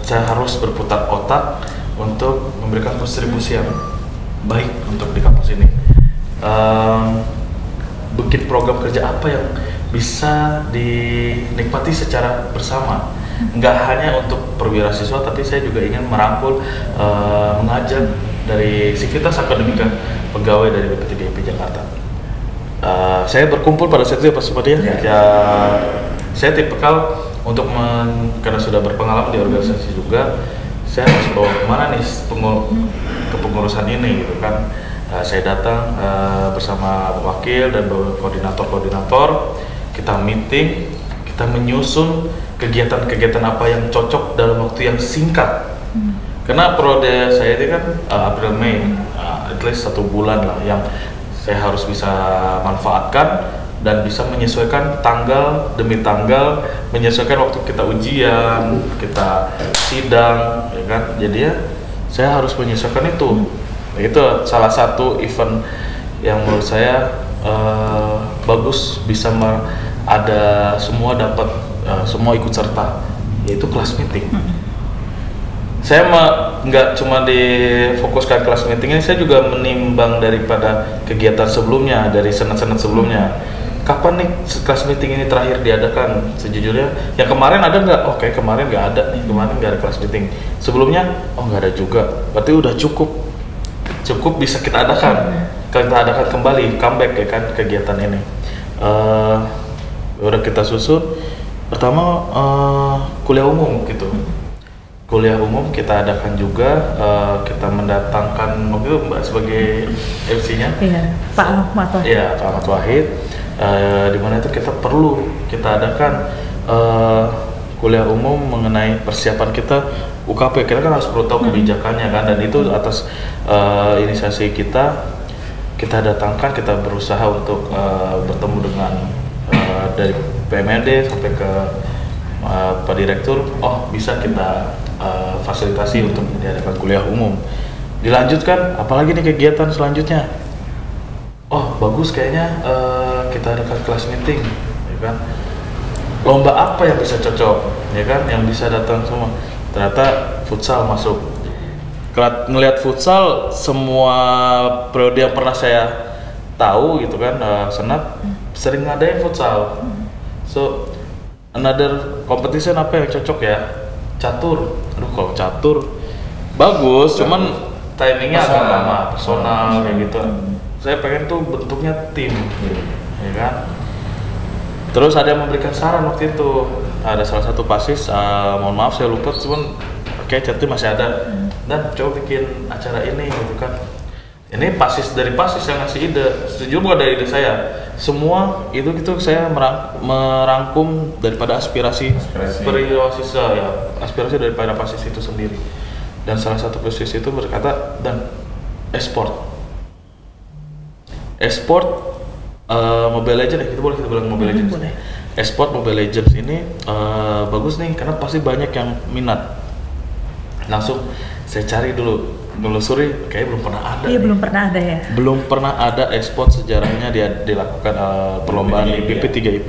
saya harus berputar otak untuk memberikan kontribusi yang baik untuk di kampus ini. bikin program kerja apa yang bisa dinikmati secara bersama. Nggak hanya untuk perwira siswa, tapi saya juga ingin merangkul, mengajak dari Sivitas Akademika pegawai dari BP3IP Jakarta. Saya berkumpul pada saat itu Pak Supadi ya. Saya tipikal untuk karena sudah berpengalaman di organisasi juga, saya harus bawa kemana nih kepengurusan ini gitu kan. Saya datang bersama wakil dan koordinator-koordinator, kita meeting, kita menyusun kegiatan-kegiatan apa yang cocok dalam waktu yang singkat. Karena periode saya ini kan April Mei, at least 1 bulan lah yang saya harus bisa manfaatkan dan bisa menyesuaikan tanggal demi tanggal, menyesuaikan waktu kita ujian, kita sidang, ya kan. Jadi ya saya harus menyesuaikan itu. Itu salah satu event yang menurut saya bagus, bisa ada semua dapat semua ikut serta, yaitu kelas meeting. Saya nggak cuma difokuskan kelas meeting ini, saya juga menimbang daripada kegiatan sebelumnya, dari senat-senat sebelumnya. Kapan nih kelas meeting ini terakhir diadakan? Sejujurnya, yang kemarin ada nggak? Oke, kemarin nggak ada nih, kemarin nggak ada kelas meeting. Sebelumnya, nggak ada juga. Berarti udah cukup bisa kita adakan. Kita adakan kembali, comeback ya kan kegiatan ini. Udah kita susun. Pertama kuliah umum gitu. Kuliah umum kita adakan juga, kita mendatangkan waktu itu Mbak sebagai MC-nya. Iya, Pak Ahmad Wahid. Iya, Pak Ahmad Wahid. Di mana itu kita adakan kuliah umum mengenai persiapan kita UKP. Kita kan harus perlu tahu kebijakannya kan, dan itu atas inisiasi kita datangkan, kita berusaha untuk bertemu dengan dari PMD sampai ke Pak Direktur. Bisa kita fasilitasi untuk diadakan kuliah umum. Dilanjutkan, apalagi nih kegiatan selanjutnya? Bagus kayaknya kita adakan kelas meeting, ya kan? Lomba apa yang bisa cocok, ya kan? Yang bisa datang semua. Ternyata futsal masuk. Ngelihat futsal, semua periode yang pernah saya tahu gitu kan, senat sering ngadain futsal. So another competition apa yang cocok ya? Catur. Kalau catur bagus, cuman timingnya agak lama, personal kayak gitu. Saya pengen tuh bentuknya tim, ya kan. Terus ada yang memberikan saran waktu itu, ada salah satu pasis, mohon maaf saya lupa, cuman chatnya masih ada. Dan coba bikin acara ini gitu kan. Ini pasis dari pasis yang ngasih ide, sejujurnya bukan dari ide saya. Semua itu saya merangkum daripada aspirasi periwasiswa ya, aspirasi daripada pasis itu sendiri. Dan salah satu pasis itu berkata, dan e-sport Mobile Legends, kita boleh bilang Mobile Legends. E-sport Mobile Legends ini bagus nih, karena pasti banyak yang minat. Langsung saya cari dulu, nelusuri, kayaknya belum pernah ada. Iya, belum pernah ada ya. Belum pernah ada e-sport sejarahnya dia dilakukan perlombaan di BP3IP.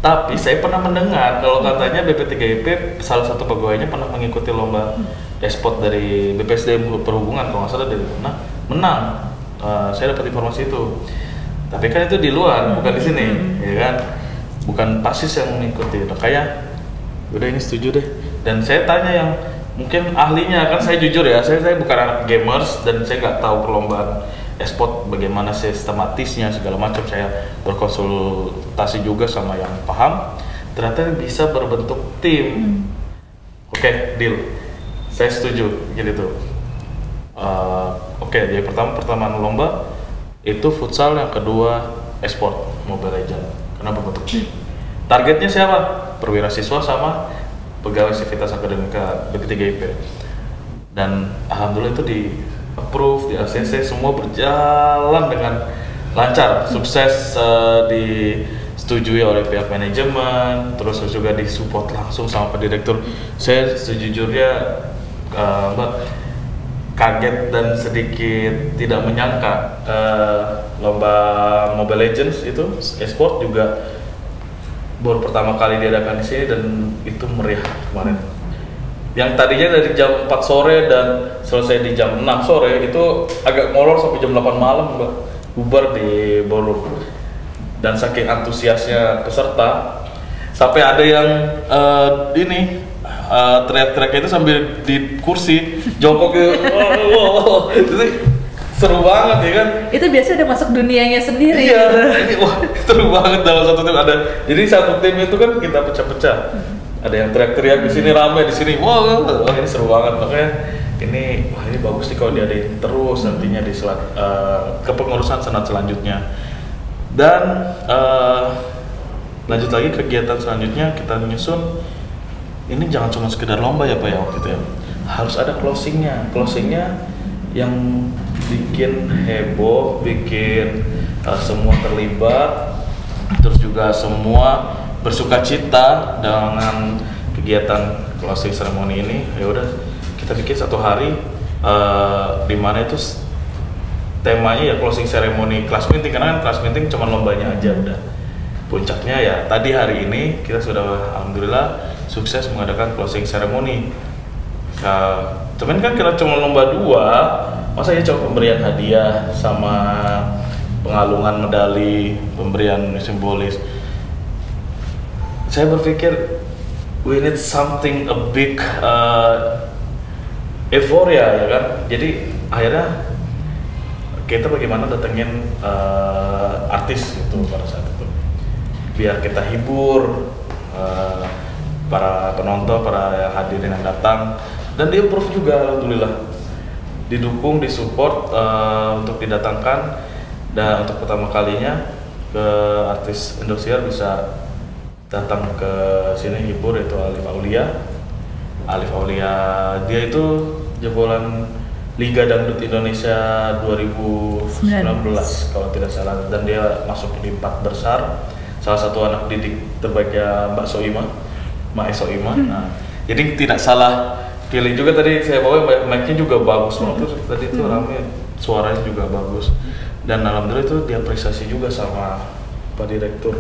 Tapi saya pernah mendengar kalau katanya BP3IP salah satu pegawainya pernah mengikuti lomba e-sport dari BPSD Perhubungan, kalau nggak salah dari mana, menang. Saya dapat informasi itu. Tapi kan itu di luar, bukan di sini, ya kan? Bukan pasis yang mengikuti. Makanya, udah ini setuju deh. Dan saya tanya yang mungkin ahlinya, kan saya jujur ya, saya bukan anak gamers dan saya nggak tahu perlombaan e-sport bagaimana sistematisnya segala macam. Saya berkonsultasi juga sama yang paham. Ternyata bisa berbentuk tim. Oke, deal. Saya setuju, gitu tuh. Jadi pertama lomba itu futsal, yang kedua e-sport Mobile Legends, karena berbentuk tim. Targetnya siapa? Perwira siswa sama pegawai Sivitas Akademika BP3IP. Dan alhamdulillah itu di approve, di ACC, semua berjalan dengan lancar, sukses, disetujui oleh pihak manajemen, terus juga disupport langsung sama Pak Direktur. Saya sejujurnya kaget dan sedikit tidak menyangka lomba Mobile Legends itu e-sport juga baru pertama kali diadakan di sini, dan itu meriah kemarin. Yang tadinya dari jam 4 sore dan selesai di jam 6 sore, itu agak molor sampai jam 8 malam, bubar di ballroom. dan saking antusiasnya peserta sampai ada yang teriak-teriak itu sambil di kursi jongkok gitu. Jadi seru banget ya kan. Itu biasanya udah masuk dunianya sendiri. Iya, ini wah seru banget dalam satu tim ada. Jadi satu tim itu kan kita pecah-pecah. Ada yang teriak-teriak di sini ramai, di sini wah ini seru banget. Makanya ini bagus nih kalau diadain terus nantinya di kepengurusan senat selanjutnya. Dan lanjut lagi kegiatan selanjutnya kita menyusun ini jangan cuma sekedar lomba ya Pak ya waktu itu ya. Harus ada closingnya yang bikin heboh, bikin semua terlibat, terus juga semua bersukacita dengan kegiatan closing ceremony ini. Ya udah kita bikin satu hari di mana itu temanya ya closing ceremony class meeting, karena kan class meeting cuma lombanya aja udah. Puncaknya ya tadi hari ini kita sudah alhamdulillah sukses mengadakan closing ceremony. Cuman kan kita cuma lomba 2, masa ya cuma pemberian hadiah sama pengalungan medali, pemberian simbolis. Saya berpikir we need something a big euphoria ya kan. Jadi akhirnya kita bagaimana datengin artis gitu pada saat itu, biar kita hibur para penonton, para hadirin yang datang, dan dia approve juga alhamdulillah, didukung, disupport untuk didatangkan. Dan untuk pertama kalinya ke artis Indosiar bisa datang ke sini hibur, yaitu Alif Aulia. Dia itu jebolan Liga Dangdut Indonesia 2019 kalau tidak salah, dan dia masuk di 4 besar, salah satu anak didik terbaiknya Mbak Soimah. Nah, jadi tidak salah pilih juga. Tadi saya bawa mic-nya juga bagus banget, tadi itu rame, suaranya juga bagus, dan alhamdulillah itu diapresiasi juga sama Pak Direktur.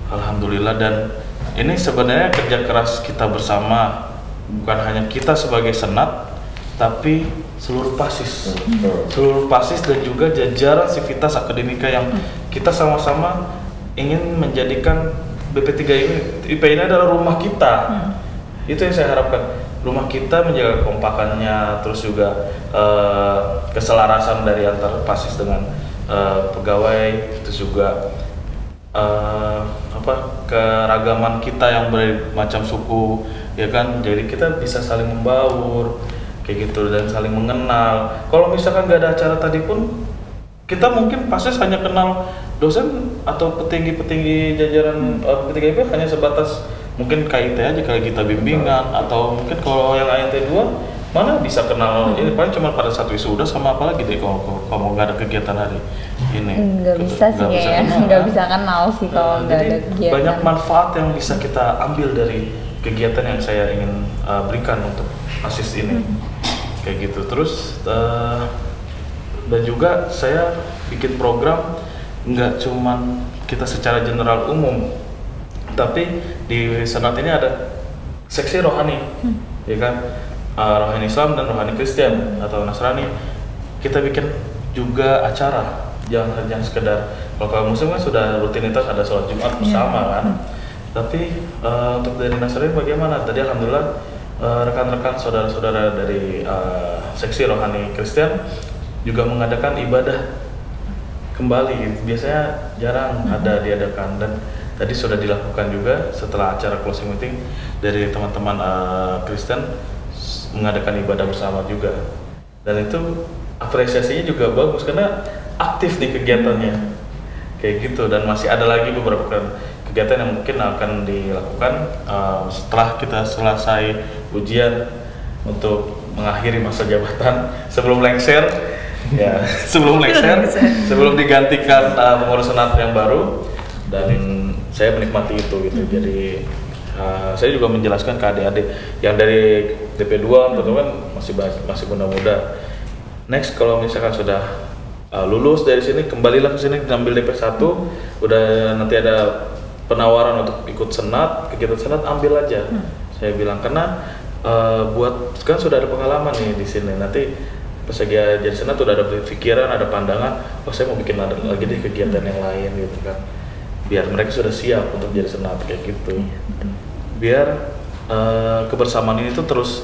Alhamdulillah. Dan ini sebenarnya kerja keras kita bersama, bukan hanya kita sebagai senat, tapi seluruh pasis dan juga jajaran Sivitas Akademika yang kita sama-sama ingin menjadikan BP3 IP ini adalah rumah kita. Itu yang saya harapkan, rumah kita, menjaga kekompakannya, terus juga keselarasan dari antar pasis dengan pegawai, terus juga keragaman kita yang bermacam suku ya kan. Jadi kita bisa saling membaur kayak gitu dan saling mengenal. Kalau misalkan nggak ada acara tadi pun, kita mungkin pasti hanya kenal dosen atau petinggi-petinggi jajaran P3IP hanya sebatas mungkin KIT aja, kayak kita bimbingan, atau mungkin kalau yang ANT 2 mana bisa kenal ini paling cuma pada satu wisuda sama apa lagi deh kalau nggak ada kegiatan hari ini. Nggak bisa sih ya, nggak bisa kenal sih kalau nggak ada kegiatan. Banyak manfaat yang bisa kita ambil dari kegiatan yang saya ingin berikan untuk ASIS ini. Kayak gitu. Terus dan juga saya bikin program nggak cuman kita secara general umum, tapi di senat ini ada seksi rohani, ya kan, rohani Islam dan rohani Kristen atau Nasrani. Kita bikin juga acara, jangan sekedar kalau Muslim kan sudah rutinitas ada sholat Jumat bersama kan, tapi untuk dari Nasrani bagaimana? Tadi alhamdulillah rekan-rekan saudara-saudara dari seksi rohani Kristen juga mengadakan ibadah kembali. Biasanya jarang ada diadakan, dan tadi sudah dilakukan juga setelah acara closing meeting dari teman-teman Kristen mengadakan ibadah bersama juga, dan itu apresiasinya juga bagus karena aktif di kegiatannya kayak gitu. Dan masih ada lagi beberapa kegiatan yang mungkin akan dilakukan setelah kita selesai ujian untuk mengakhiri masa jabatan sebelum lengser ya, sebelum digantikan pengurus senat yang baru, dan saya menikmati itu gitu. Jadi saya juga menjelaskan ke adik-adik yang dari DP2 teman-teman masih muda-muda. Next kalau misalkan sudah lulus dari sini, kembalilah ke sini ambil DP1, udah nanti ada penawaran untuk ikut senat, kegiatan senat, ambil aja. Saya bilang karena buat kan sudah ada pengalaman nih di sini, nanti pas lagi jadi senat udah ada pikiran, ada pandangan, oh saya mau bikin lagi deh kegiatan yang lain gitu kan. biar mereka sudah siap untuk jadi senat kayak gitu. Iya, betul. Biar kebersamaan ini tuh terus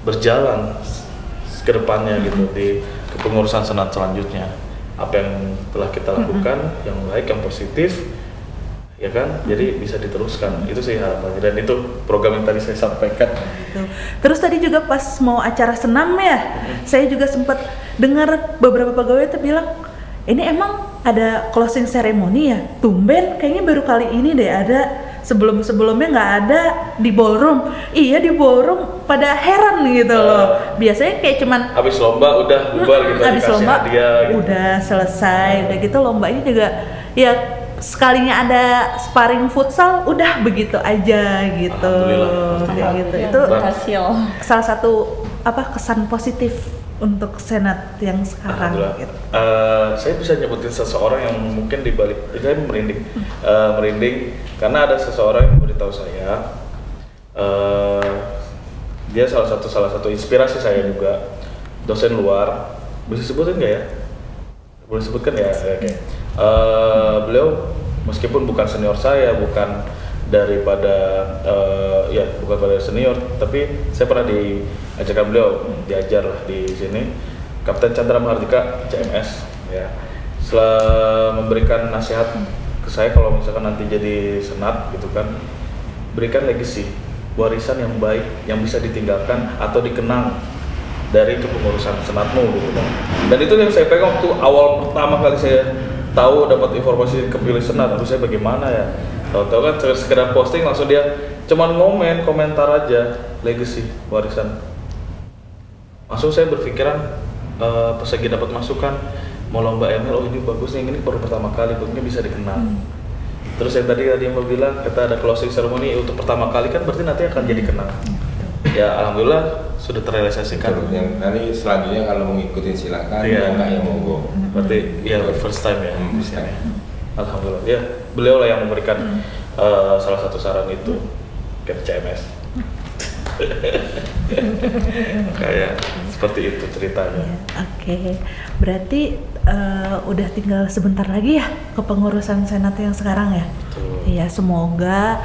berjalan ke depannya gitu di kepengurusan senat selanjutnya. Apa yang telah kita lakukan yang baik, yang positif, ya kan, jadi bisa diteruskan. Itu sih harapannya, dan itu program yang tadi saya sampaikan. Gitu. Terus tadi juga pas mau acara senam ya, saya juga sempat dengar beberapa pegawai itu bilang, ini emang ada closing ceremony ya? Tumben, kayaknya baru kali ini deh ada. Sebelum-sebelumnya nggak ada di ballroom. Iya, di ballroom pada heran gitu loh. Biasanya kayak cuman Habis lomba udah bubar gitu, habis dikasih lomba hadiah gitu. udah selesai, udah gitu lombanya juga ya sekalinya ada sparring futsal udah begitu aja gitu. Alhamdulillah. Kayak gitu. Alhamdulillah, Itu berhasil. salah satu kesan positif untuk senat yang sekarang Alhamdulillah. gitu. Saya bisa nyebutin seseorang yang mungkin dibalik, saya merinding karena ada seseorang yang memberitahu saya, dia salah satu inspirasi saya juga, dosen luar, bisa sebutin nggak ya? Boleh sebutkan ya? Oke. Beliau meskipun bukan senior saya, bukan daripada bukan pada senior, tapi saya pernah diajarkan beliau, diajar lah di sini, Kapten Chandra Mahardika CMS ya. Setelah memberikan nasihat ke saya, kalau misalkan nanti jadi senat gitu kan, berikan legacy, warisan yang baik yang bisa ditinggalkan atau dikenang dari kepengurusan senatmu gitu kan. Dan itu yang saya pegang waktu awal pertama kali saya tahu dapat informasi kepilih senat, harusnya bagaimana ya. Tahu-tahu kan sekedar posting langsung dia cuman komentar aja, legacy, warisan. Langsung saya berpikiran pas lagi dapat masukan mau lomba ML, oh ini bagus nih, ini baru pertama kali, mungkin bisa dikenal. Terus yang tadi yang mau bilang kita ada closing ceremony untuk pertama kali kan berarti nanti akan jadi kenal. Ya alhamdulillah sudah terrealisasikan. Yang nanti selanjutnya kalau mau ngikutin silakan, Iya. yang enggak ya monggo. Berarti ya first time ya di sini. Alhamdulillah. Ya, beliau lah yang memberikan salah satu saran itu ke CMS. Kayak seperti itu ceritanya. Oke, berarti udah tinggal sebentar lagi ya kepengurusan senat yang sekarang ya. Betul. Iya, semoga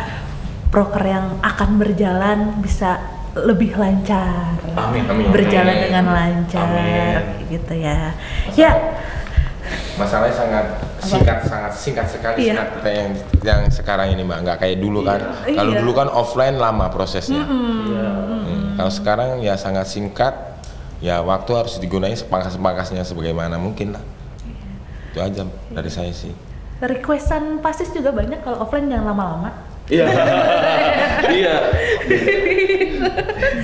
proker yang akan berjalan bisa lebih lancar. Amin. Berjalan Amin. dengan lancar Amin. gitu ya. Ya, Masalahnya sangat singkat sekali Iya. senat kita yang sekarang ini Mbak, nggak kayak dulu kan. Iya. Kalau dulu kan offline lama prosesnya. Iya. Kalau sekarang ya sangat singkat, ya waktu harus digunakan sepangkas-sepangkasnya sebagaimana mungkin lah. Itu aja dari saya sih. requestan pasis juga banyak, kalau offline jangan lama-lama. Iya. Iya.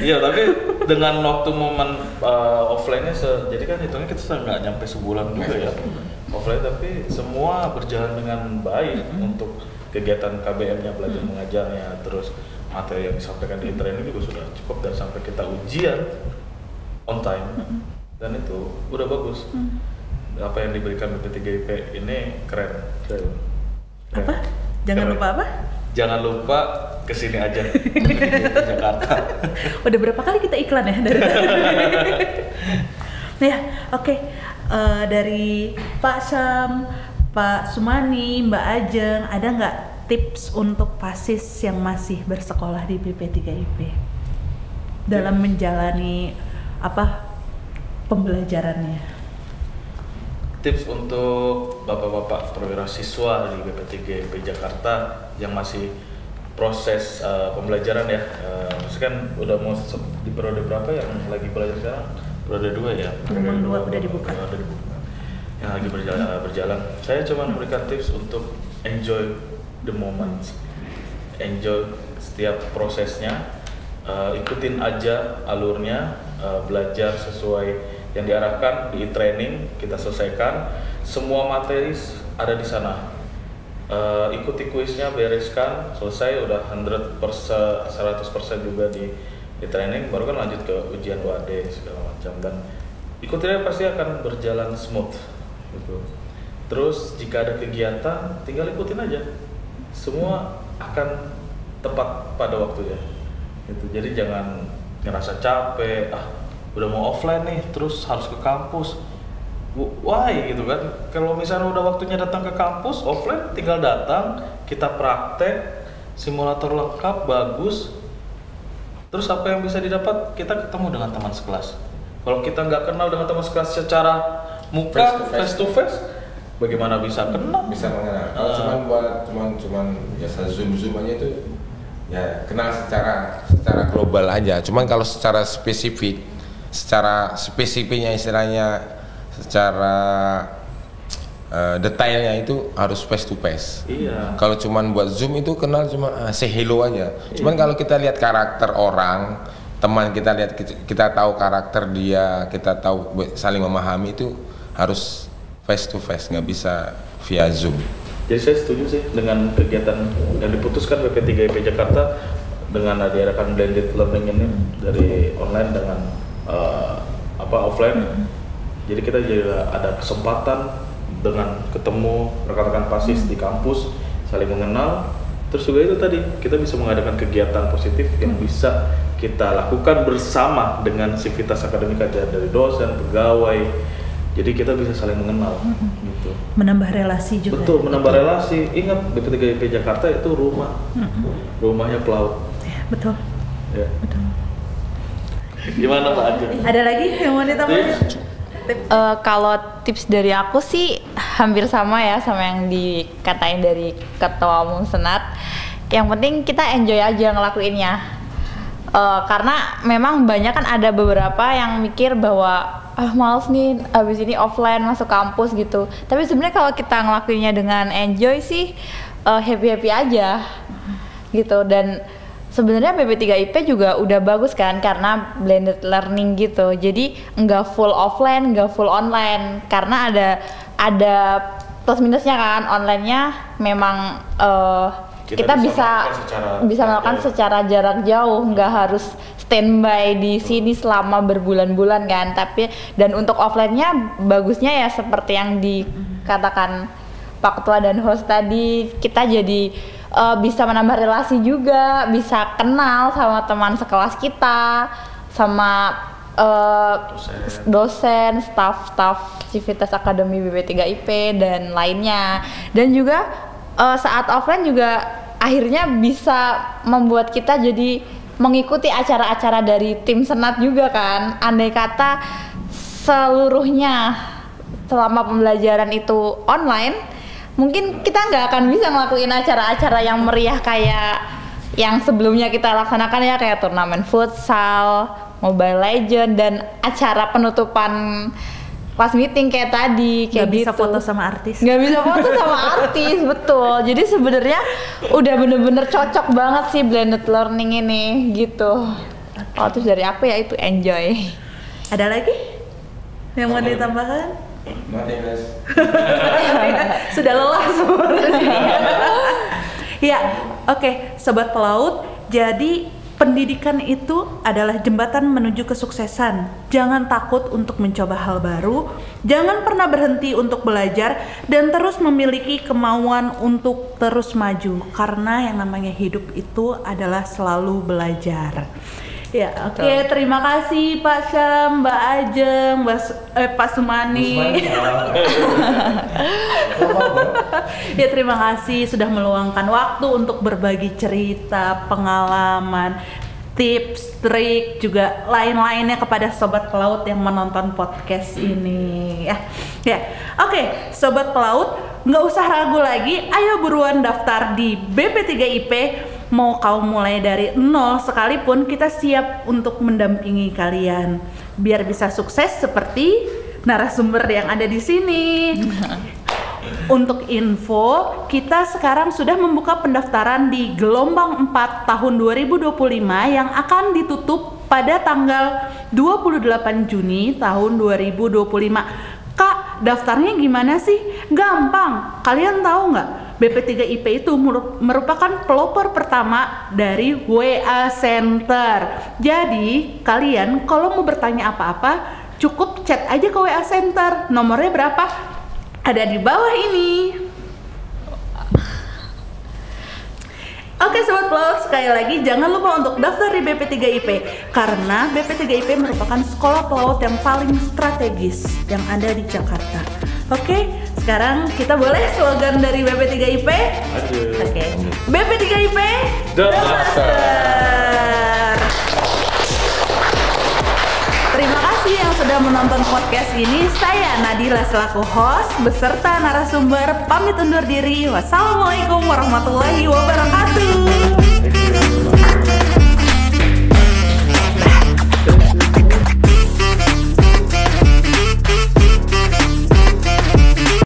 Iya, tapi dengan waktu momen offline-nya jadi kan hitungnya kita nggak nyampe sebulan juga ya. Offline, tapi semua berjalan dengan baik untuk kegiatan KBM-nya, belajar mengajarnya, terus materi yang disampaikan di training juga sudah cukup, dan sampai kita ujian on time. Dan itu udah bagus. Apa yang diberikan BP3IP ini keren. Apa? Jangan Keren. lupa apa? Jangan lupa kesini aja di Jakarta. Udah berapa kali kita iklan ya dari tadi? Ya, oke. Dari Pak Sam, Pak Sumani, Mbak Ajeng, ada nggak tips untuk pasis yang masih bersekolah di BP3IP dalam menjalani pembelajarannya? Tips untuk bapak-bapak perwira siswa di BP3IP Jakarta yang masih proses pembelajaran ya, maksudnya kan udah mau di periode berapa yang lagi belajar sekarang? Periode 2 ya? Gelombang 2 udah dibuka. Yang lagi berjalan. Saya cuma memberikan tips untuk enjoy the moment, enjoy setiap prosesnya, ikutin aja alurnya, belajar sesuai yang diarahkan di training, kita selesaikan semua materi ada di sana. Ikuti kuisnya, bereskan, selesai udah 100% juga di training, baru kan lanjut ke ujian UAD segala macam, dan ikutinnya pasti akan berjalan smooth gitu. Terus jika ada kegiatan tinggal ikutin aja, semua akan tepat pada waktunya gitu. Jadi jangan ngerasa capek, udah mau offline nih terus harus ke kampus, why gitu kan? Kalau misalnya udah waktunya datang ke kampus offline, tinggal datang, kita praktek, simulator lengkap, bagus. Terus apa yang bisa didapat? Kita ketemu dengan teman sekelas. Kalau kita nggak kenal dengan teman sekelas secara muka, face to face, bagaimana bisa kenal? Bisa mengenal. Kalau cuman biasa zoom aja itu ya kenal secara global aja. Cuman kalau secara spesifiknya istilahnya secara detailnya itu harus face to face. Iya. Kalau cuman buat zoom itu kenal cuma say hello aja. Cuman kalau kita lihat karakter orang, teman kita lihat, kita tahu karakter dia, kita tahu saling memahami, itu harus face to face, nggak bisa via zoom. Jadi saya setuju sih dengan kegiatan yang diputuskan BP3IP Jakarta dengan diadakan blended learning ini dari online dengan offline. Jadi kita ada kesempatan dengan ketemu rekan-rekan PASIS di kampus, saling mengenal. Terus juga itu tadi kita bisa mengadakan kegiatan positif yang bisa kita lakukan bersama dengan sivitas akademika dari dosen, pegawai. Jadi kita bisa saling mengenal, gitu. Menambah relasi juga. Betul, menambah relasi. Ingat BP3IP Jakarta itu rumah, rumahnya pelaut. Betul. Ya. Betul. Gimana Mbak Ajeng? Ada lagi yang mau ditambahin? Kalau tips dari aku sih hampir sama ya sama yang dikatain dari ketua umum senat. Yang penting kita enjoy aja ngelakuinnya. Karena memang banyak kan ada beberapa yang mikir bahwa males nih abis ini offline masuk kampus gitu. Tapi sebenarnya kalau kita ngelakuinnya dengan enjoy sih happy aja gitu. Dan sebenarnya BP3IP juga udah bagus kan karena blended learning gitu. Jadi nggak full offline, nggak full online karena ada plus minusnya kan. Onlinenya memang kita bisa melakukan secara jarak jauh, nggak harus standby di sini selama berbulan-bulan kan. Tapi dan untuk offline-nya bagusnya ya seperti yang dikatakan Pak Ketua dan host tadi, kita jadi bisa menambah relasi juga, bisa kenal sama teman sekelas kita, sama dosen, staf Civitas Akademi BP3IP dan lainnya. Dan juga saat offline juga akhirnya bisa membuat kita jadi mengikuti acara-acara dari tim senat juga kan. Andai kata seluruhnya selama pembelajaran itu online, mungkin kita nggak akan bisa ngelakuin acara-acara yang meriah kayak yang sebelumnya kita laksanakan ya, kayak turnamen futsal, Mobile Legend, dan acara penutupan pas meeting kayak tadi, kayak nggak bisa gitu. foto sama artis. Nggak bisa foto sama artis, betul. Jadi sebenarnya udah bener-bener cocok banget sih blended learning ini gitu. Oh, terus dari aku ya itu enjoy. Ada lagi yang mau ditambahkan? Sudah lelah sebenarnya. Ya, oke, sobat pelaut. Jadi pendidikan itu adalah jembatan menuju kesuksesan. Jangan takut untuk mencoba hal baru, jangan pernah berhenti untuk belajar, dan terus memiliki kemauan untuk terus maju. Karena yang namanya hidup itu adalah selalu belajar. Ya, oke. Terima kasih Pak Syam, Mbak Ajeng, Pak Sumani. Ya, terima kasih sudah meluangkan waktu untuk berbagi cerita, pengalaman, tips, trik, juga lain-lainnya kepada sobat pelaut yang menonton podcast ini. Ya, oke, sobat pelaut, nggak usah ragu lagi. Ayo buruan daftar di BP3IP. Mau kau mulai dari nol sekalipun, kita siap untuk mendampingi kalian biar bisa sukses seperti narasumber yang ada di sini. Untuk info, kita sekarang sudah membuka pendaftaran di gelombang 4 tahun 2025 yang akan ditutup pada tanggal 28 Juni tahun 2025. Kak, daftarnya gimana sih? Gampang. Kalian tahu nggak? BP3IP itu merupakan pelopor pertama dari WA Center. Jadi kalian kalau mau bertanya apa-apa cukup chat aja ke WA Center. Nomornya berapa? Ada di bawah ini. Oke Sobat Pelaut, sekali lagi jangan lupa untuk daftar di BP3IP karena BP3IP merupakan sekolah pelaut yang paling strategis yang ada di Jakarta. Oke, sekarang kita boleh slogan dari BP3IP? Oke, BP3IP The Master. Terima kasih yang sudah menonton podcast ini. Saya Nadila selaku host beserta narasumber pamit undur diri. Wassalamualaikum warahmatullahi wabarakatuh.